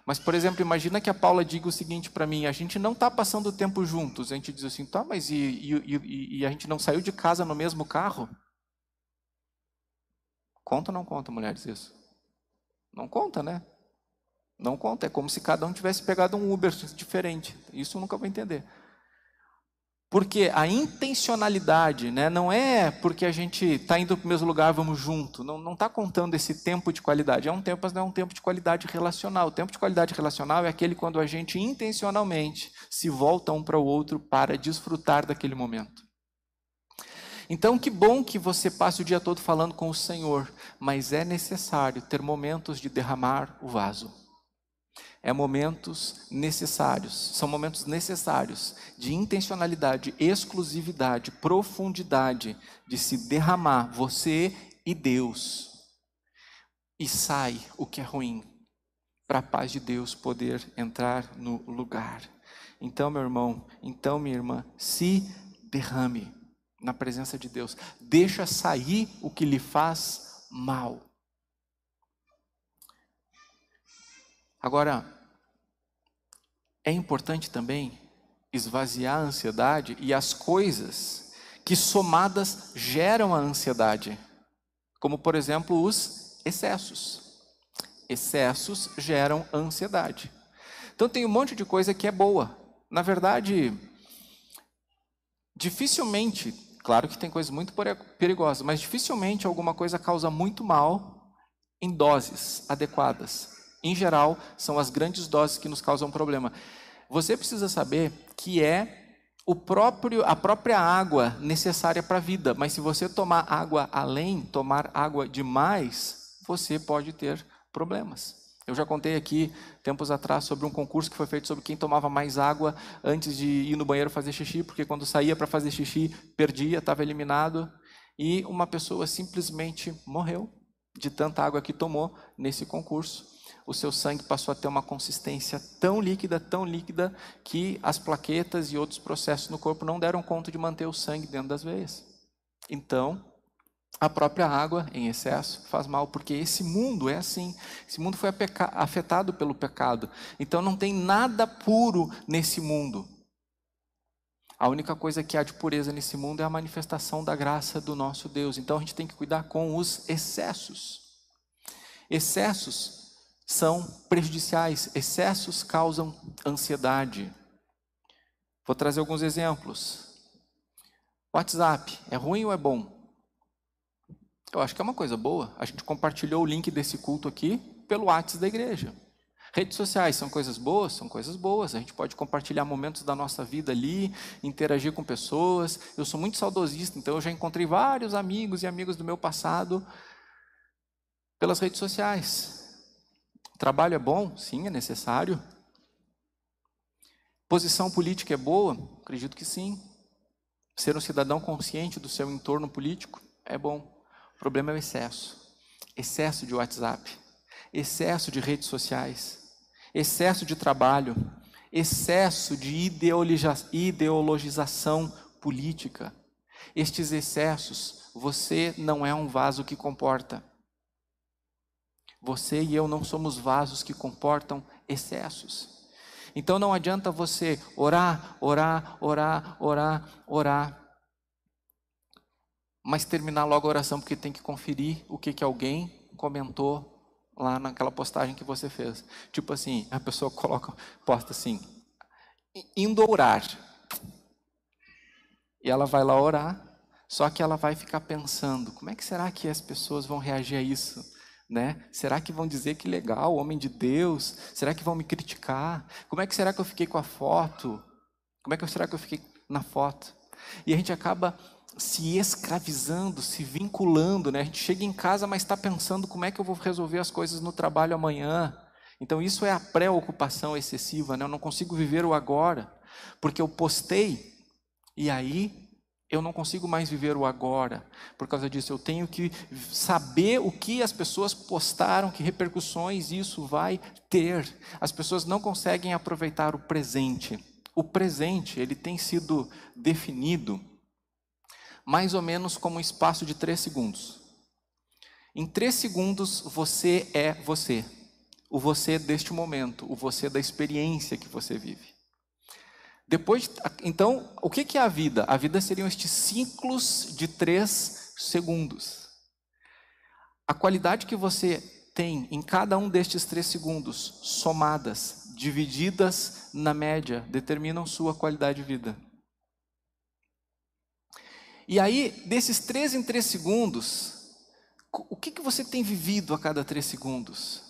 Mas, por exemplo, imagina que a Paula diga o seguinte para mim: a gente não está passando o tempo juntos. A gente diz assim, tá, mas e a gente não saiu de casa no mesmo carro? Conta ou não conta, mulheres, isso? Não conta, né? Não conta, é como se cada um tivesse pegado um Uber diferente. Isso eu nunca vou entender. Porque a intencionalidade, né, não é porque a gente está indo para o mesmo lugar, vamos junto. Não está contando esse tempo de qualidade. É um tempo, mas não é um tempo de qualidade relacional. O tempo de qualidade relacional é aquele quando a gente intencionalmente se volta um para o outro para desfrutar daquele momento. Então, que bom que você passe o dia todo falando com o Senhor, mas é necessário ter momentos de derramar o vaso. São momentos necessários de intencionalidade, exclusividade, profundidade, de se derramar, você e Deus. E sai o que é ruim, para a paz de Deus poder entrar no lugar. Então, meu irmão, então, minha irmã, se derrame na presença de Deus. Deixa sair o que lhe faz mal. Agora, é importante também esvaziar a ansiedade e as coisas que somadas geram a ansiedade. Como, por exemplo, os excessos. Excessos geram ansiedade. Então tem um monte de coisa que é boa. Na verdade, dificilmente, claro que tem coisas muito perigosas, mas dificilmente alguma coisa causa muito mal em doses adequadas. Em geral, são as grandes doses que nos causam problema. Você precisa saber que é a própria água necessária para a vida, mas se você tomar água tomar água demais, você pode ter problemas. Eu já contei aqui, tempos atrás, sobre um concurso que foi feito sobre quem tomava mais água antes de ir no banheiro fazer xixi, porque quando saía para fazer xixi, perdia, estava eliminado, e uma pessoa simplesmente morreu de tanta água que tomou nesse concurso. O seu sangue passou a ter uma consistência tão líquida, que as plaquetas e outros processos no corpo não deram conta de manter o sangue dentro das veias. Então, a própria água em excesso faz mal, porque esse mundo é assim. Esse mundo foi afetado pelo pecado. Então, não tem nada puro nesse mundo. A única coisa que há de pureza nesse mundo é a manifestação da graça do nosso Deus. Então, a gente tem que cuidar com os excessos. Excessos são prejudiciais, excessos causam ansiedade. Vou trazer alguns exemplos. WhatsApp, é ruim ou é bom? Eu acho que é uma coisa boa. A gente compartilhou o link desse culto aqui pelo WhatsApp da igreja. Redes sociais são coisas boas? São coisas boas. A gente pode compartilhar momentos da nossa vida ali, interagir com pessoas. Eu sou muito saudosista, então eu já encontrei vários amigos e amigas do meu passado pelas redes sociais. Trabalho é bom? Sim, é necessário. Posição política é boa? Acredito que sim. Ser um cidadão consciente do seu entorno político é bom. O problema é o excesso. Excesso de WhatsApp, excesso de redes sociais, excesso de trabalho, excesso de ideologização política. Estes excessos, você não é um vaso que comporta. Você e eu não somos vasos que comportam excessos. Então não adianta você orar, mas terminar logo a oração porque tem que conferir o que alguém comentou lá naquela postagem que você fez. Tipo assim, a pessoa posta assim, indo orar. E ela vai lá orar, só que ela vai ficar pensando, como é que será que as pessoas vão reagir a isso? Né? Será que vão dizer que legal, homem de Deus? Será que vão me criticar? Como é que será que eu fiquei com a foto? Como é que será que eu fiquei na foto? E a gente acaba se escravizando, se vinculando, né? A gente chega em casa, mas está pensando como é que eu vou resolver as coisas no trabalho amanhã. Então isso é a preocupação excessiva, né? Eu não consigo viver o agora, porque eu postei e aí eu não consigo mais viver o agora. Por causa disso, eu tenho que saber o que as pessoas postaram, que repercussões isso vai ter. As pessoas não conseguem aproveitar o presente. O presente, ele tem sido definido mais ou menos como um espaço de 3 segundos. Em 3 segundos, você é você. o você deste momento, o você da experiência que você vive. Então, o que é a vida? A vida seriam estes ciclos de 3 segundos. A qualidade que você tem em cada um destes 3 segundos, somadas, divididas na média, determinam sua qualidade de vida. E aí, desses 3 em 3 segundos, o que você tem vivido a cada 3 segundos?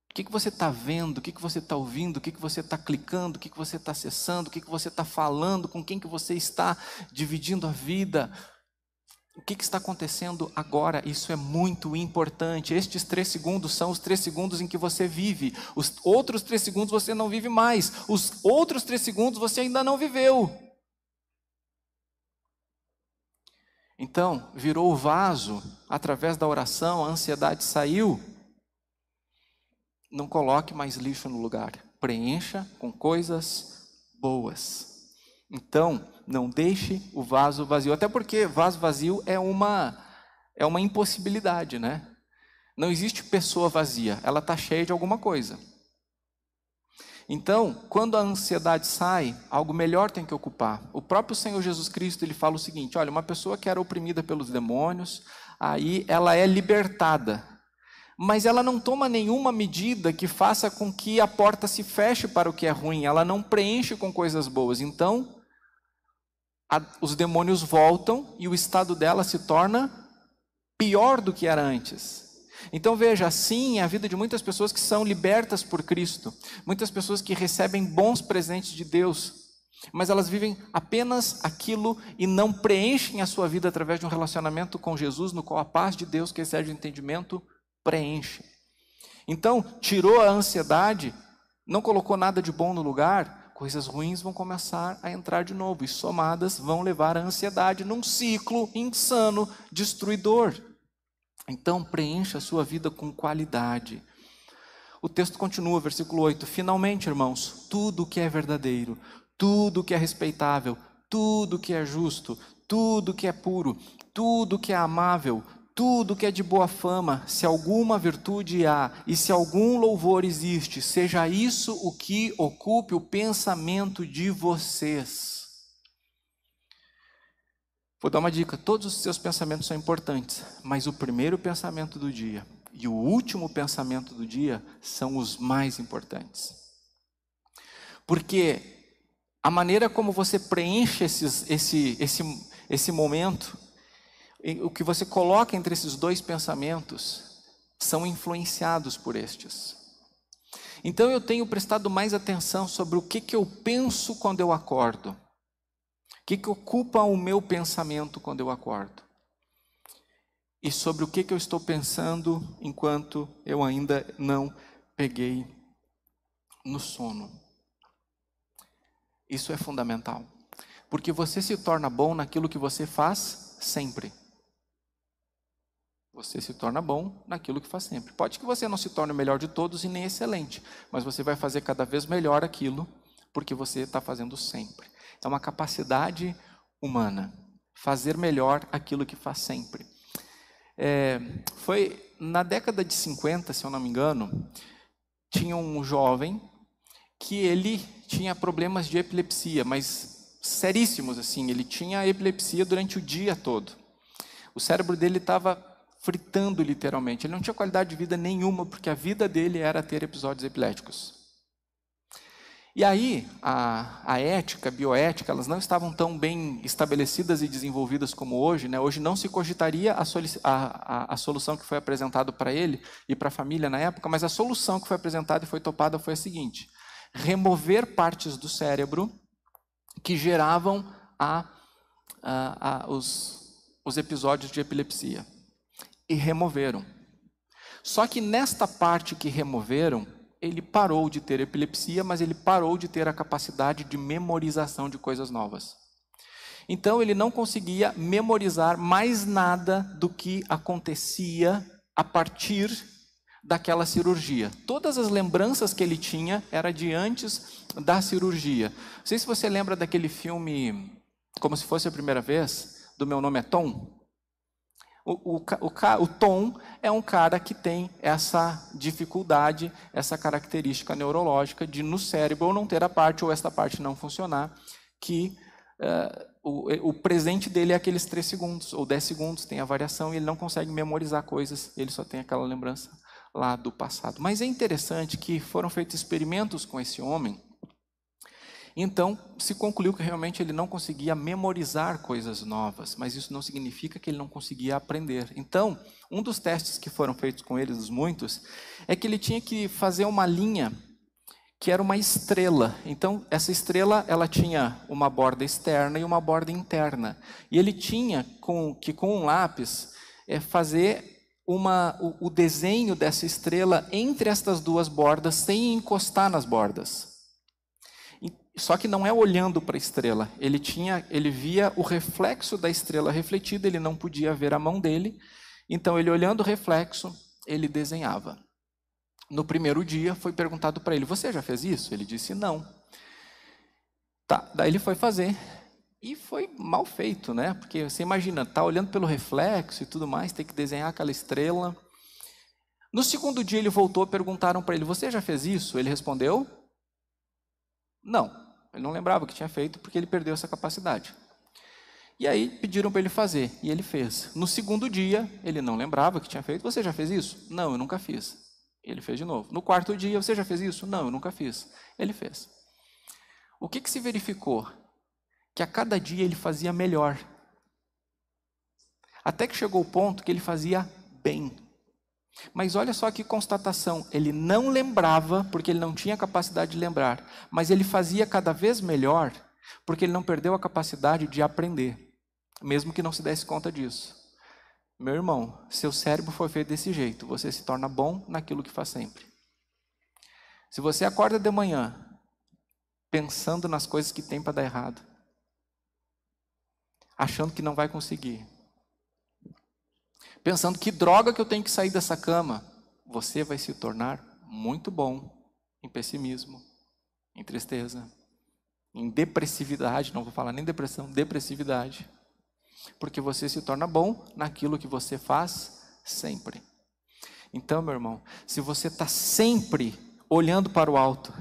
O que você está vendo? O que você está ouvindo? O que você está clicando? O que você está acessando? O que você está falando? Com quem que você está dividindo a vida? O que está acontecendo agora? Isso é muito importante. Estes 3 segundos são os 3 segundos em que você vive. Os outros 3 segundos você não vive mais. Os outros 3 segundos você ainda não viveu. Então, virou o vaso, através da oração, a ansiedade saiu. Não coloque mais lixo no lugar. Preencha com coisas boas. Então, não deixe o vaso vazio. Até porque vaso vazio é uma impossibilidade, né? Não existe pessoa vazia. Ela está cheia de alguma coisa. Então, quando a ansiedade sai, algo melhor tem que ocupar. O próprio Senhor Jesus Cristo, ele fala o seguinte: olha, uma pessoa que era oprimida pelos demônios, aí ela é libertada. Mas ela não toma nenhuma medida que faça com que a porta se feche para o que é ruim. Ela não preenche com coisas boas. Então, os demônios voltam e o estado dela se torna pior do que era antes. Então veja, assim é a vida de muitas pessoas que são libertas por Cristo. Muitas pessoas que recebem bons presentes de Deus. Mas elas vivem apenas aquilo e não preenchem a sua vida através de um relacionamento com Jesus, no qual a paz de Deus, que excede o entendimento, preenche. Então, tirou a ansiedade, não colocou nada de bom no lugar, coisas ruins vão começar a entrar de novo. E somadas vão levar a ansiedade num ciclo insano, destruidor. Então, preencha a sua vida com qualidade. O texto continua, versículo 8. Finalmente, irmãos, tudo que é verdadeiro, tudo que é respeitável, tudo que é justo, tudo que é puro, tudo que é amável, tudo que é de boa fama, se alguma virtude há e se algum louvor existe, seja isso o que ocupe o pensamento de vocês. Vou dar uma dica: todos os seus pensamentos são importantes, mas o primeiro pensamento do dia e o último pensamento do dia são os mais importantes. Porque a maneira como você preenche esse momento, o que você coloca entre esses 2 pensamentos, são influenciados por estes. Então eu tenho prestado mais atenção sobre o que eu penso quando eu acordo. O que ocupa o meu pensamento quando eu acordo? E sobre o que eu estou pensando enquanto eu ainda não peguei no sono. Isso é fundamental. Porque você se torna bom naquilo que você faz sempre. Você se torna bom naquilo que faz sempre. Pode que você não se torne o melhor de todos e nem excelente, mas você vai fazer cada vez melhor aquilo porque você está fazendo sempre. É uma capacidade humana, fazer melhor aquilo que faz sempre. Foi na década de 50, se eu não me engano, tinha um jovem que ele tinha problemas de epilepsia, mas seríssimos assim. Ele tinha epilepsia durante o dia todo. O cérebro dele estava fritando literalmente. Ele não tinha qualidade de vida nenhuma, porque a vida dele era ter episódios epiléticos. E aí, a ética, a bioética, elas não estavam tão bem estabelecidas e desenvolvidas como hoje, né? Hoje não se cogitaria a solução que foi apresentada para ele e para a família na época, mas a solução que foi apresentada e foi topada foi a seguinte: remover partes do cérebro que geravam os episódios de epilepsia. E removeram. Só que nesta parte que removeram, ele parou de ter epilepsia, mas ele parou de ter a capacidade de memorização de coisas novas. Então ele não conseguia memorizar mais nada do que acontecia a partir daquela cirurgia. Todas as lembranças que ele tinha eram de antes da cirurgia. Não sei se você lembra daquele filme Como Se Fosse a Primeira Vez, do Meu Nome é Tom. O Tom é um cara que tem essa dificuldade, essa característica neurológica de no cérebro ou não ter a parte ou esta parte não funcionar, que o presente dele é aqueles 3 segundos ou 10 segundos, tem a variação e ele não consegue memorizar coisas, ele só tem aquela lembrança lá do passado. Mas é interessante que foram feitos experimentos com esse homem, então se concluiu que realmente ele não conseguia memorizar coisas novas, mas isso não significa que ele não conseguia aprender. Então, um dos testes que foram feitos com ele, dos muitos, é que ele tinha que fazer uma linha que era uma estrela. Então, essa estrela, ela tinha uma borda externa e uma borda interna. E ele tinha que com um lápis, fazer o desenho dessa estrela entre estas duas bordas, sem encostar nas bordas. Só que não é olhando para a estrela. Ele via o reflexo da estrela refletida, ele não podia ver a mão dele. Então, ele olhando o reflexo, ele desenhava. No primeiro dia, foi perguntado para ele, você já fez isso? Ele disse, não. Tá, daí ele foi fazer. E foi mal feito, né? Porque você imagina, tá olhando pelo reflexo e tudo mais, tem que desenhar aquela estrela. No segundo dia, ele voltou, perguntaram para ele, você já fez isso? Ele respondeu, não. Ele não lembrava o que tinha feito, porque ele perdeu essa capacidade. E aí, pediram para ele fazer, e ele fez. No segundo dia, ele não lembrava o que tinha feito, você já fez isso? Não, eu nunca fiz. Ele fez de novo. No quarto dia, você já fez isso? Não, eu nunca fiz. Ele fez. O que se verificou? Que a cada dia ele fazia melhor. Até que chegou o ponto que ele fazia bem. Mas olha só que constatação. Ele não lembrava, porque ele não tinha capacidade de lembrar. Mas ele fazia cada vez melhor, porque ele não perdeu a capacidade de aprender. Mesmo que não se desse conta disso. Meu irmão, seu cérebro foi feito desse jeito. Você se torna bom naquilo que faz sempre. Se você acorda de manhã pensando nas coisas que tem para dar errado, achando que não vai conseguir, pensando que droga que eu tenho que sair dessa cama, você vai se tornar muito bom em pessimismo, em tristeza, em depressividade, não vou falar nem depressão, depressividade. Porque você se torna bom naquilo que você faz sempre. Então, meu irmão, se você está sempre olhando para o alto,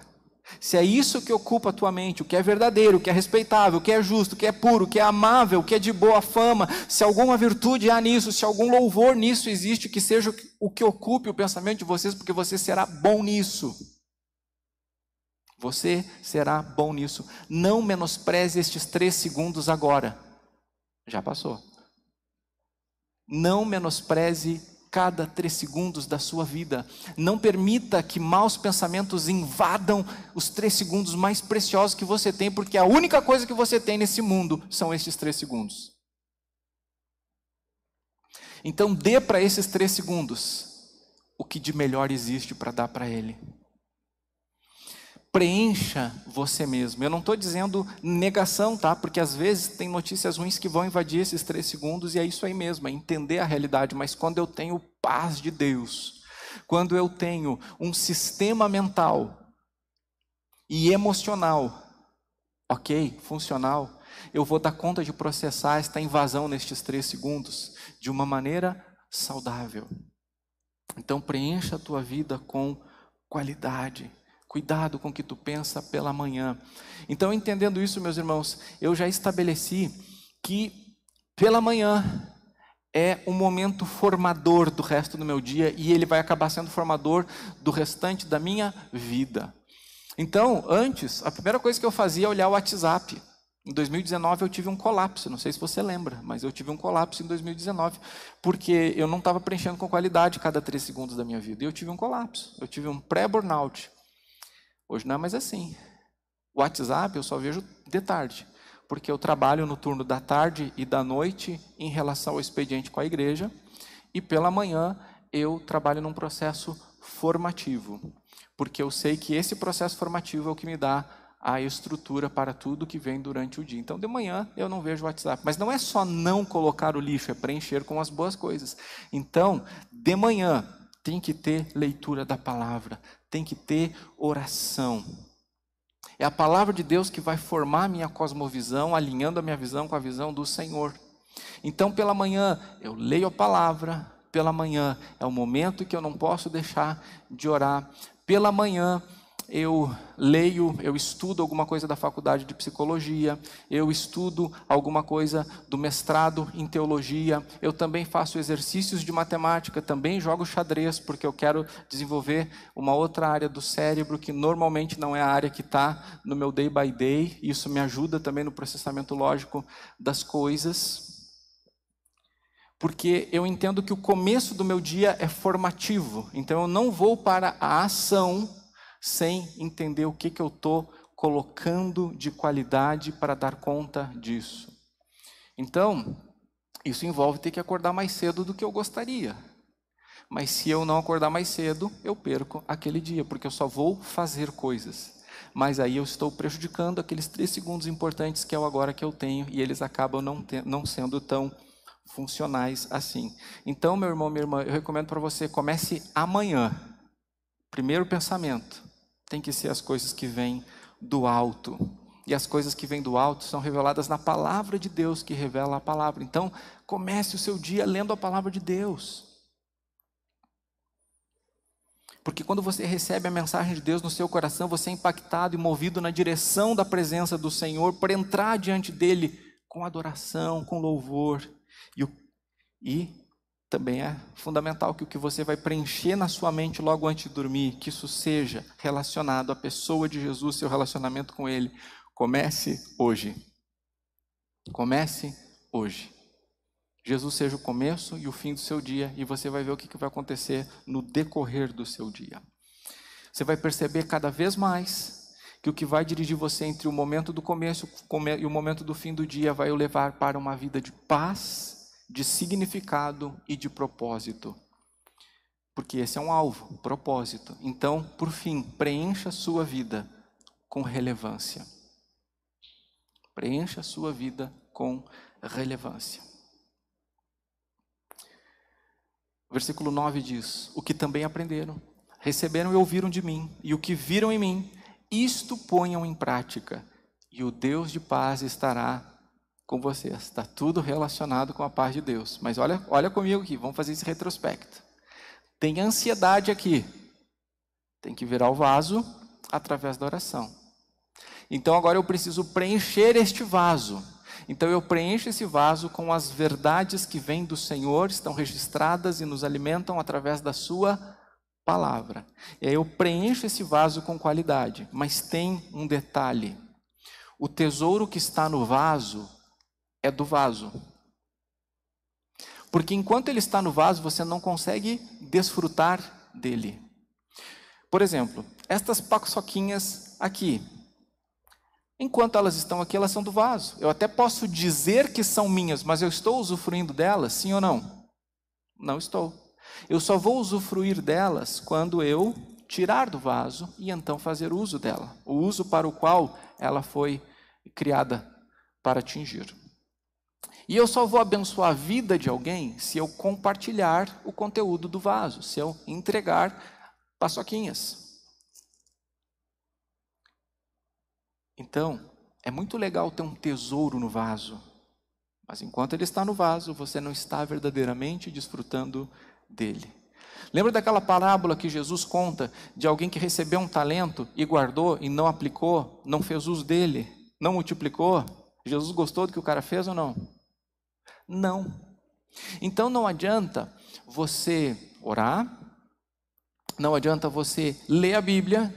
se é isso que ocupa a tua mente, o que é verdadeiro, o que é respeitável, o que é justo, o que é puro, o que é amável, o que é de boa fama, se alguma virtude há nisso, se algum louvor nisso existe, que seja o que ocupe o pensamento de vocês, porque você será bom nisso. Você será bom nisso. Não menospreze estes 3 segundos agora. Já passou. Não menospreze cada 3 segundos da sua vida. Não permita que maus pensamentos invadam os 3 segundos mais preciosos que você tem, porque a única coisa que você tem nesse mundo são esses 3 segundos. Então dê para esses 3 segundos o que de melhor existe para dar para ele. Preencha você mesmo. Eu não estou dizendo negação, tá? Porque às vezes tem notícias ruins que vão invadir esses 3 segundos e é isso aí mesmo, é entender a realidade. Mas quando eu tenho paz de Deus, quando eu tenho um sistema mental e emocional, ok, funcional, eu vou dar conta de processar esta invasão nestes 3 segundos de uma maneira saudável. Então preencha a tua vida com qualidade. Cuidado com o que tu pensa pela manhã. Então, entendendo isso, meus irmãos, eu já estabeleci que pela manhã é um momento formador do resto do meu dia e ele vai acabar sendo formador do restante da minha vida. Então, antes, a primeira coisa que eu fazia é olhar o WhatsApp. Em 2019 eu tive um colapso, não sei se você lembra, mas eu tive um colapso em 2019, porque eu não estava preenchendo com qualidade cada 3 segundos da minha vida. E eu tive um colapso, eu tive um pré-burnout. Hoje não é mais assim. O WhatsApp eu só vejo de tarde, porque eu trabalho no turno da tarde e da noite em relação ao expediente com a igreja, e pela manhã eu trabalho num processo formativo, porque eu sei que esse processo formativo é o que me dá a estrutura para tudo que vem durante o dia. Então, de manhã eu não vejo o WhatsApp, mas não é só não colocar o lixo, é preencher com as boas coisas. Então, de manhã tem que ter leitura da palavra, tem que ter oração. É a palavra de Deus que vai formar a minha cosmovisão, alinhando a minha visão com a visão do Senhor. Então, pela manhã, eu leio a palavra, pela manhã é o momento que eu não posso deixar de orar. Pela manhã eu leio, eu estudo alguma coisa da faculdade de psicologia, eu estudo alguma coisa do mestrado em teologia, eu também faço exercícios de matemática, também jogo xadrez, porque eu quero desenvolver uma outra área do cérebro que normalmente não é a área que está no meu day by day, e isso me ajuda também no processamento lógico das coisas, porque eu entendo que o começo do meu dia é formativo, então eu não vou para a ação sem entender o que eu estou colocando de qualidade para dar conta disso. Então, isso envolve ter que acordar mais cedo do que eu gostaria. Mas se eu não acordar mais cedo, eu perco aquele dia, porque eu só vou fazer coisas. Mas aí eu estou prejudicando aqueles 3 segundos importantes que é o agora que eu tenho, e eles acabam não sendo tão funcionais assim. Então, meu irmão, minha irmã, eu recomendo para você, comece amanhã. Primeiro pensamento tem que ser as coisas que vêm do alto. E as coisas que vêm do alto são reveladas na palavra de Deus, que revela a palavra. Então, comece o seu dia lendo a palavra de Deus. Porque quando você recebe a mensagem de Deus no seu coração, você é impactado e movido na direção da presença do Senhor, para entrar diante dEle com adoração, com louvor. E também é fundamental que o que você vai preencher na sua mente logo antes de dormir, que isso seja relacionado à pessoa de Jesus, seu relacionamento com Ele. Comece hoje. Comece hoje. Jesus seja o começo e o fim do seu dia, e você vai ver o que vai acontecer no decorrer do seu dia. Você vai perceber cada vez mais que o que vai dirigir você entre o momento do começo e o momento do fim do dia vai o levar para uma vida de paz, de significado e de propósito. Porque esse é um alvo, um propósito. Então, por fim, preencha a sua vida com relevância. Preencha a sua vida com relevância. Versículo 9 diz: o que também aprenderam, receberam e ouviram de mim, e o que viram em mim, isto ponham em prática, e o Deus de paz estará com vocês. Está tudo relacionado com a paz de Deus. Mas olha comigo aqui, vamos fazer esse retrospecto. Tem ansiedade aqui. Tem que virar o vaso através da oração. Então agora eu preciso preencher este vaso. Então eu preencho esse vaso com as verdades que vêm do Senhor, estão registradas e nos alimentam através da sua palavra. E aí eu preencho esse vaso com qualidade. Mas tem um detalhe. O tesouro que está no vaso é do vaso. Porque enquanto ele está no vaso, você não consegue desfrutar dele. Por exemplo, estas paçoquinhas aqui. Enquanto elas estão aqui, elas são do vaso. Eu até posso dizer que são minhas, mas eu estou usufruindo delas, sim ou não? Não estou. Eu só vou usufruir delas quando eu tirar do vaso e então fazer uso dela. O uso para o qual ela foi criada para atingir. E eu só vou abençoar a vida de alguém se eu compartilhar o conteúdo do vaso, se eu entregar paçoquinhas. Então, é muito legal ter um tesouro no vaso, mas enquanto ele está no vaso, você não está verdadeiramente desfrutando dele. Lembra daquela parábola que Jesus conta de alguém que recebeu um talento e guardou e não aplicou, não fez uso dele, não multiplicou? Jesus gostou do que o cara fez ou não? Não. Então não adianta você orar, não adianta você ler a Bíblia,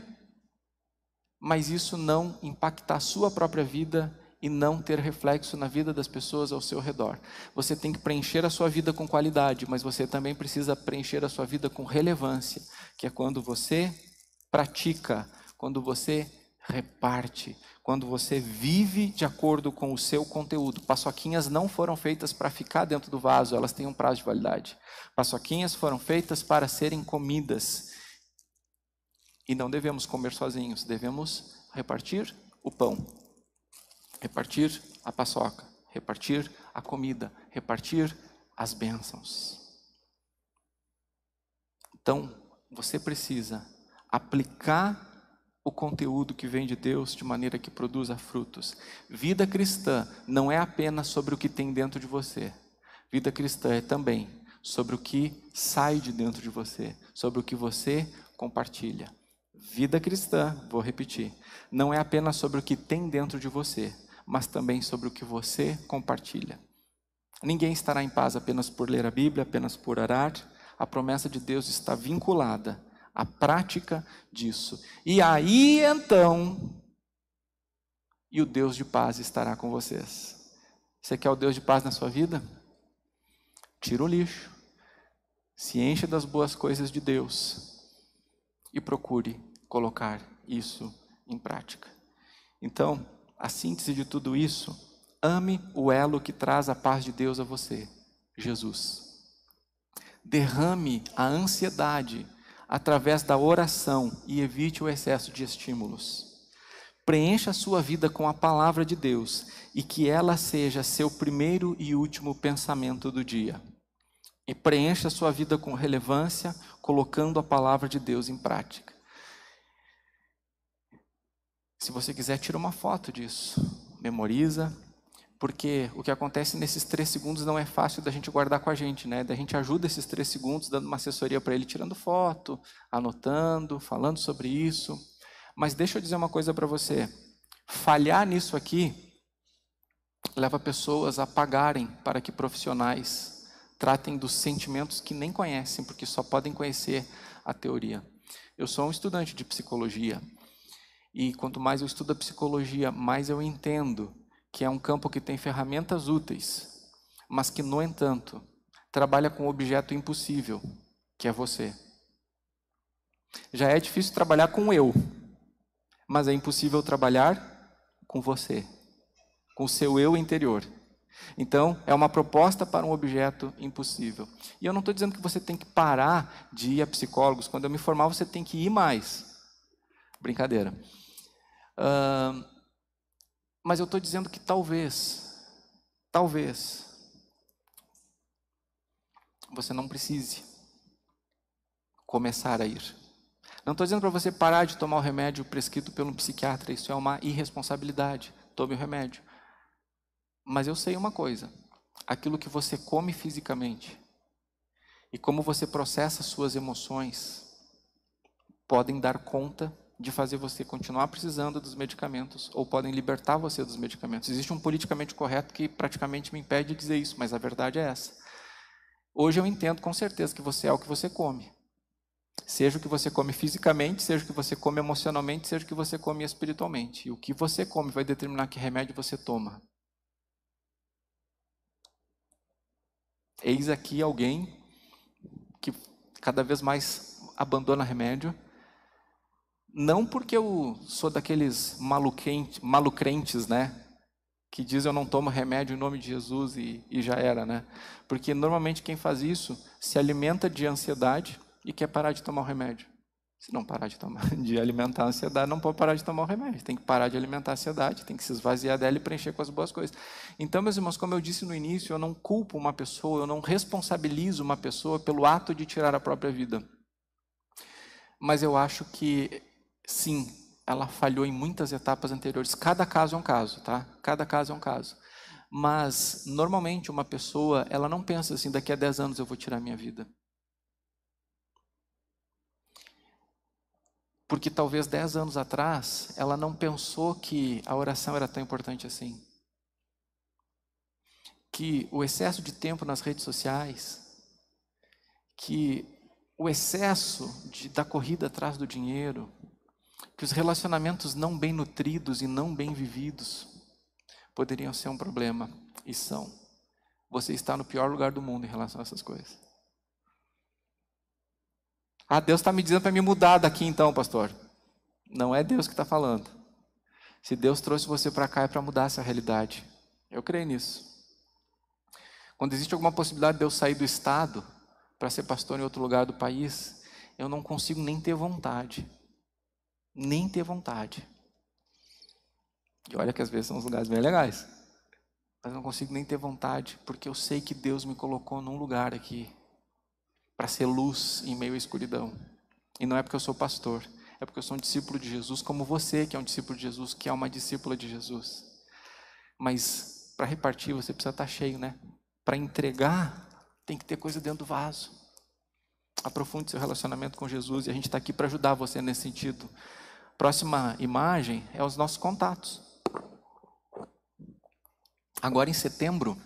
mas isso não impactar a sua própria vida e não ter reflexo na vida das pessoas ao seu redor. Você tem que preencher a sua vida com qualidade, mas você também precisa preencher a sua vida com relevância, que é quando você pratica, quando você reparte, quando você vive de acordo com o seu conteúdo. Paçoquinhas não foram feitas para ficar dentro do vaso, elas têm um prazo de validade. Paçoquinhas foram feitas para serem comidas. E não devemos comer sozinhos, devemos repartir o pão, repartir a paçoca, repartir a comida, repartir as bênçãos. Então, você precisa aplicar o conteúdo que vem de Deus de maneira que produza frutos. Vida cristã não é apenas sobre o que tem dentro de você. Vida cristã é também sobre o que sai de dentro de você, sobre o que você compartilha. Vida cristã, vou repetir, não é apenas sobre o que tem dentro de você, mas também sobre o que você compartilha. Ninguém estará em paz apenas por ler a Bíblia, apenas por orar. A promessa de Deus está vinculada à prática disso. E aí então, e o Deus de paz estará com vocês. Você quer o Deus de paz na sua vida? Tira o lixo, se encha das boas coisas de Deus e procure colocar isso em prática. Então, a síntese de tudo isso: ame o elo que traz a paz de Deus a você, Jesus. Derrame a ansiedade através da oração e evite o excesso de estímulos. Preencha a sua vida com a palavra de Deus e que ela seja seu primeiro e último pensamento do dia. E preencha a sua vida com relevância, colocando a palavra de Deus em prática. Se você quiser, tira uma foto disso, memoriza, porque o que acontece nesses 3 segundos não é fácil da gente guardar com a gente, né? Da gente ajuda esses 3 segundos, dando uma assessoria para ele, tirando foto, anotando, falando sobre isso. Mas deixa eu dizer uma coisa para você, falhar nisso aqui leva pessoas a pagarem para que profissionais tratem dos sentimentos que nem conhecem, porque só podem conhecer a teoria. Eu sou um estudante de psicologia, e quanto mais eu estudo a psicologia, mais eu entendo que é um campo que tem ferramentas úteis, mas que, no entanto, trabalha com um objeto impossível, que é você. Já é difícil trabalhar com eu, mas é impossível trabalhar com você, com o seu eu interior. Então, é uma proposta para um objeto impossível. E eu não estou dizendo que você tem que parar de ir a psicólogos. Quando eu me formar, você tem que ir mais. Brincadeira. Mas eu estou dizendo que talvez, você não precise começar a ir. Não estou dizendo para você parar de tomar o remédio prescrito pelo psiquiatra, isso é uma irresponsabilidade. Tome o remédio. Mas eu sei uma coisa, aquilo que você come fisicamente e como você processa suas emoções podem dar conta de fazer você continuar precisando dos medicamentos ou podem libertar você dos medicamentos. Existe um politicamente correto que praticamente me impede de dizer isso, mas a verdade é essa. Hoje eu entendo com certeza que você é o que você come. Seja o que você come fisicamente, seja o que você come emocionalmente, seja o que você come espiritualmente. E o que você come vai determinar que remédio você toma. Eis aqui alguém que cada vez mais abandona remédio, não porque eu sou daqueles malucrentes, né? Que diz eu não tomo remédio em nome de Jesus e já era, né? Porque normalmente quem faz isso se alimenta de ansiedade e quer parar de tomar o remédio. Se não parar de alimentar a ansiedade, não pode parar de tomar o remédio. Tem que parar de alimentar a ansiedade, tem que se esvaziar dela e preencher com as boas coisas. Então, meus irmãos, como eu disse no início, eu não culpo uma pessoa, eu não responsabilizo uma pessoa pelo ato de tirar a própria vida. Mas eu acho que, sim, ela falhou em muitas etapas anteriores. Cada caso é um caso, tá? Cada caso é um caso. Mas, normalmente, uma pessoa, ela não pensa assim, daqui a 10 anos eu vou tirar a minha vida. Porque talvez 10 anos atrás, ela não pensou que a oração era tão importante assim. Que o excesso de tempo nas redes sociais, que o excesso da corrida atrás do dinheiro, que os relacionamentos não bem nutridos e não bem vividos poderiam ser um problema, e são. Você está no pior lugar do mundo em relação a essas coisas. Ah, Deus está me dizendo para me mudar daqui então, pastor. Não é Deus que está falando. Se Deus trouxe você para cá é para mudar essa realidade. Eu creio nisso. Quando existe alguma possibilidade de eu sair do estado para ser pastor em outro lugar do país, eu não consigo nem ter vontade. Nem ter vontade. E olha que às vezes são uns lugares bem legais. Mas eu não consigo nem ter vontade, porque eu sei que Deus me colocou num lugar aqui para ser luz em meio à escuridão. E não é porque eu sou pastor, é porque eu sou um discípulo de Jesus, como você que é um discípulo de Jesus, que é uma discípula de Jesus. Mas para repartir você precisa estar cheio, né? Para entregar Tem que ter coisa dentro do vaso. Aprofunde seu relacionamento com Jesus e a gente está aqui para ajudar você nesse sentido. Próxima imagem é os nossos contatos. Agora em setembro,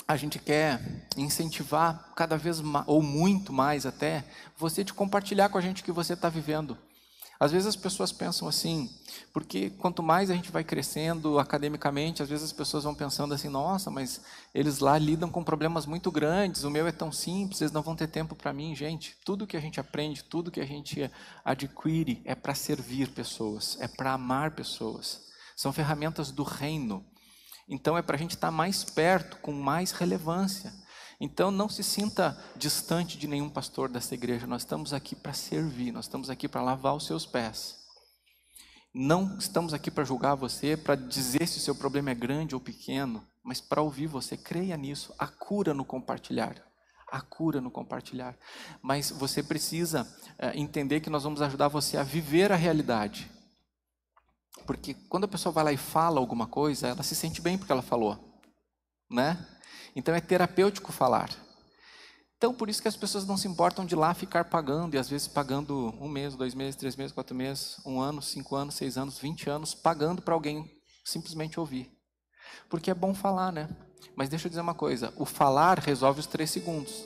a gente quer incentivar cada vez mais, ou muito mais até, você de compartilhar com a gente o que você está vivendo. Às vezes as pessoas pensam assim, porque quanto mais a gente vai crescendo academicamente, às vezes as pessoas vão pensando assim, nossa, mas eles lá lidam com problemas muito grandes, o meu é tão simples, eles não vão ter tempo para mim. Gente, tudo que a gente aprende, tudo que a gente adquire é para servir pessoas, é para amar pessoas. São ferramentas do reino. Então é para a gente estar mais perto, com mais relevância. Então não se sinta distante de nenhum pastor dessa igreja. Nós estamos aqui para servir, nós estamos aqui para lavar os seus pés. Não estamos aqui para julgar você, para dizer se o seu problema é grande ou pequeno, mas para ouvir você. Creia nisso. Há cura no compartilhar. Há cura no compartilhar. Mas você precisa entender que nós vamos ajudar você a viver a realidade. Porque quando a pessoa vai lá e fala alguma coisa, ela se sente bem porque ela falou, né? Então é terapêutico falar. Então por isso que as pessoas não se importam de lá ficar pagando, e às vezes pagando 1 mês, 2 meses, 3 meses, 4 meses, 1 ano, 5 anos, 6 anos, 20 anos, pagando para alguém simplesmente ouvir. Porque é bom falar, né? Mas deixa eu dizer uma coisa, o falar resolve os 3 segundos.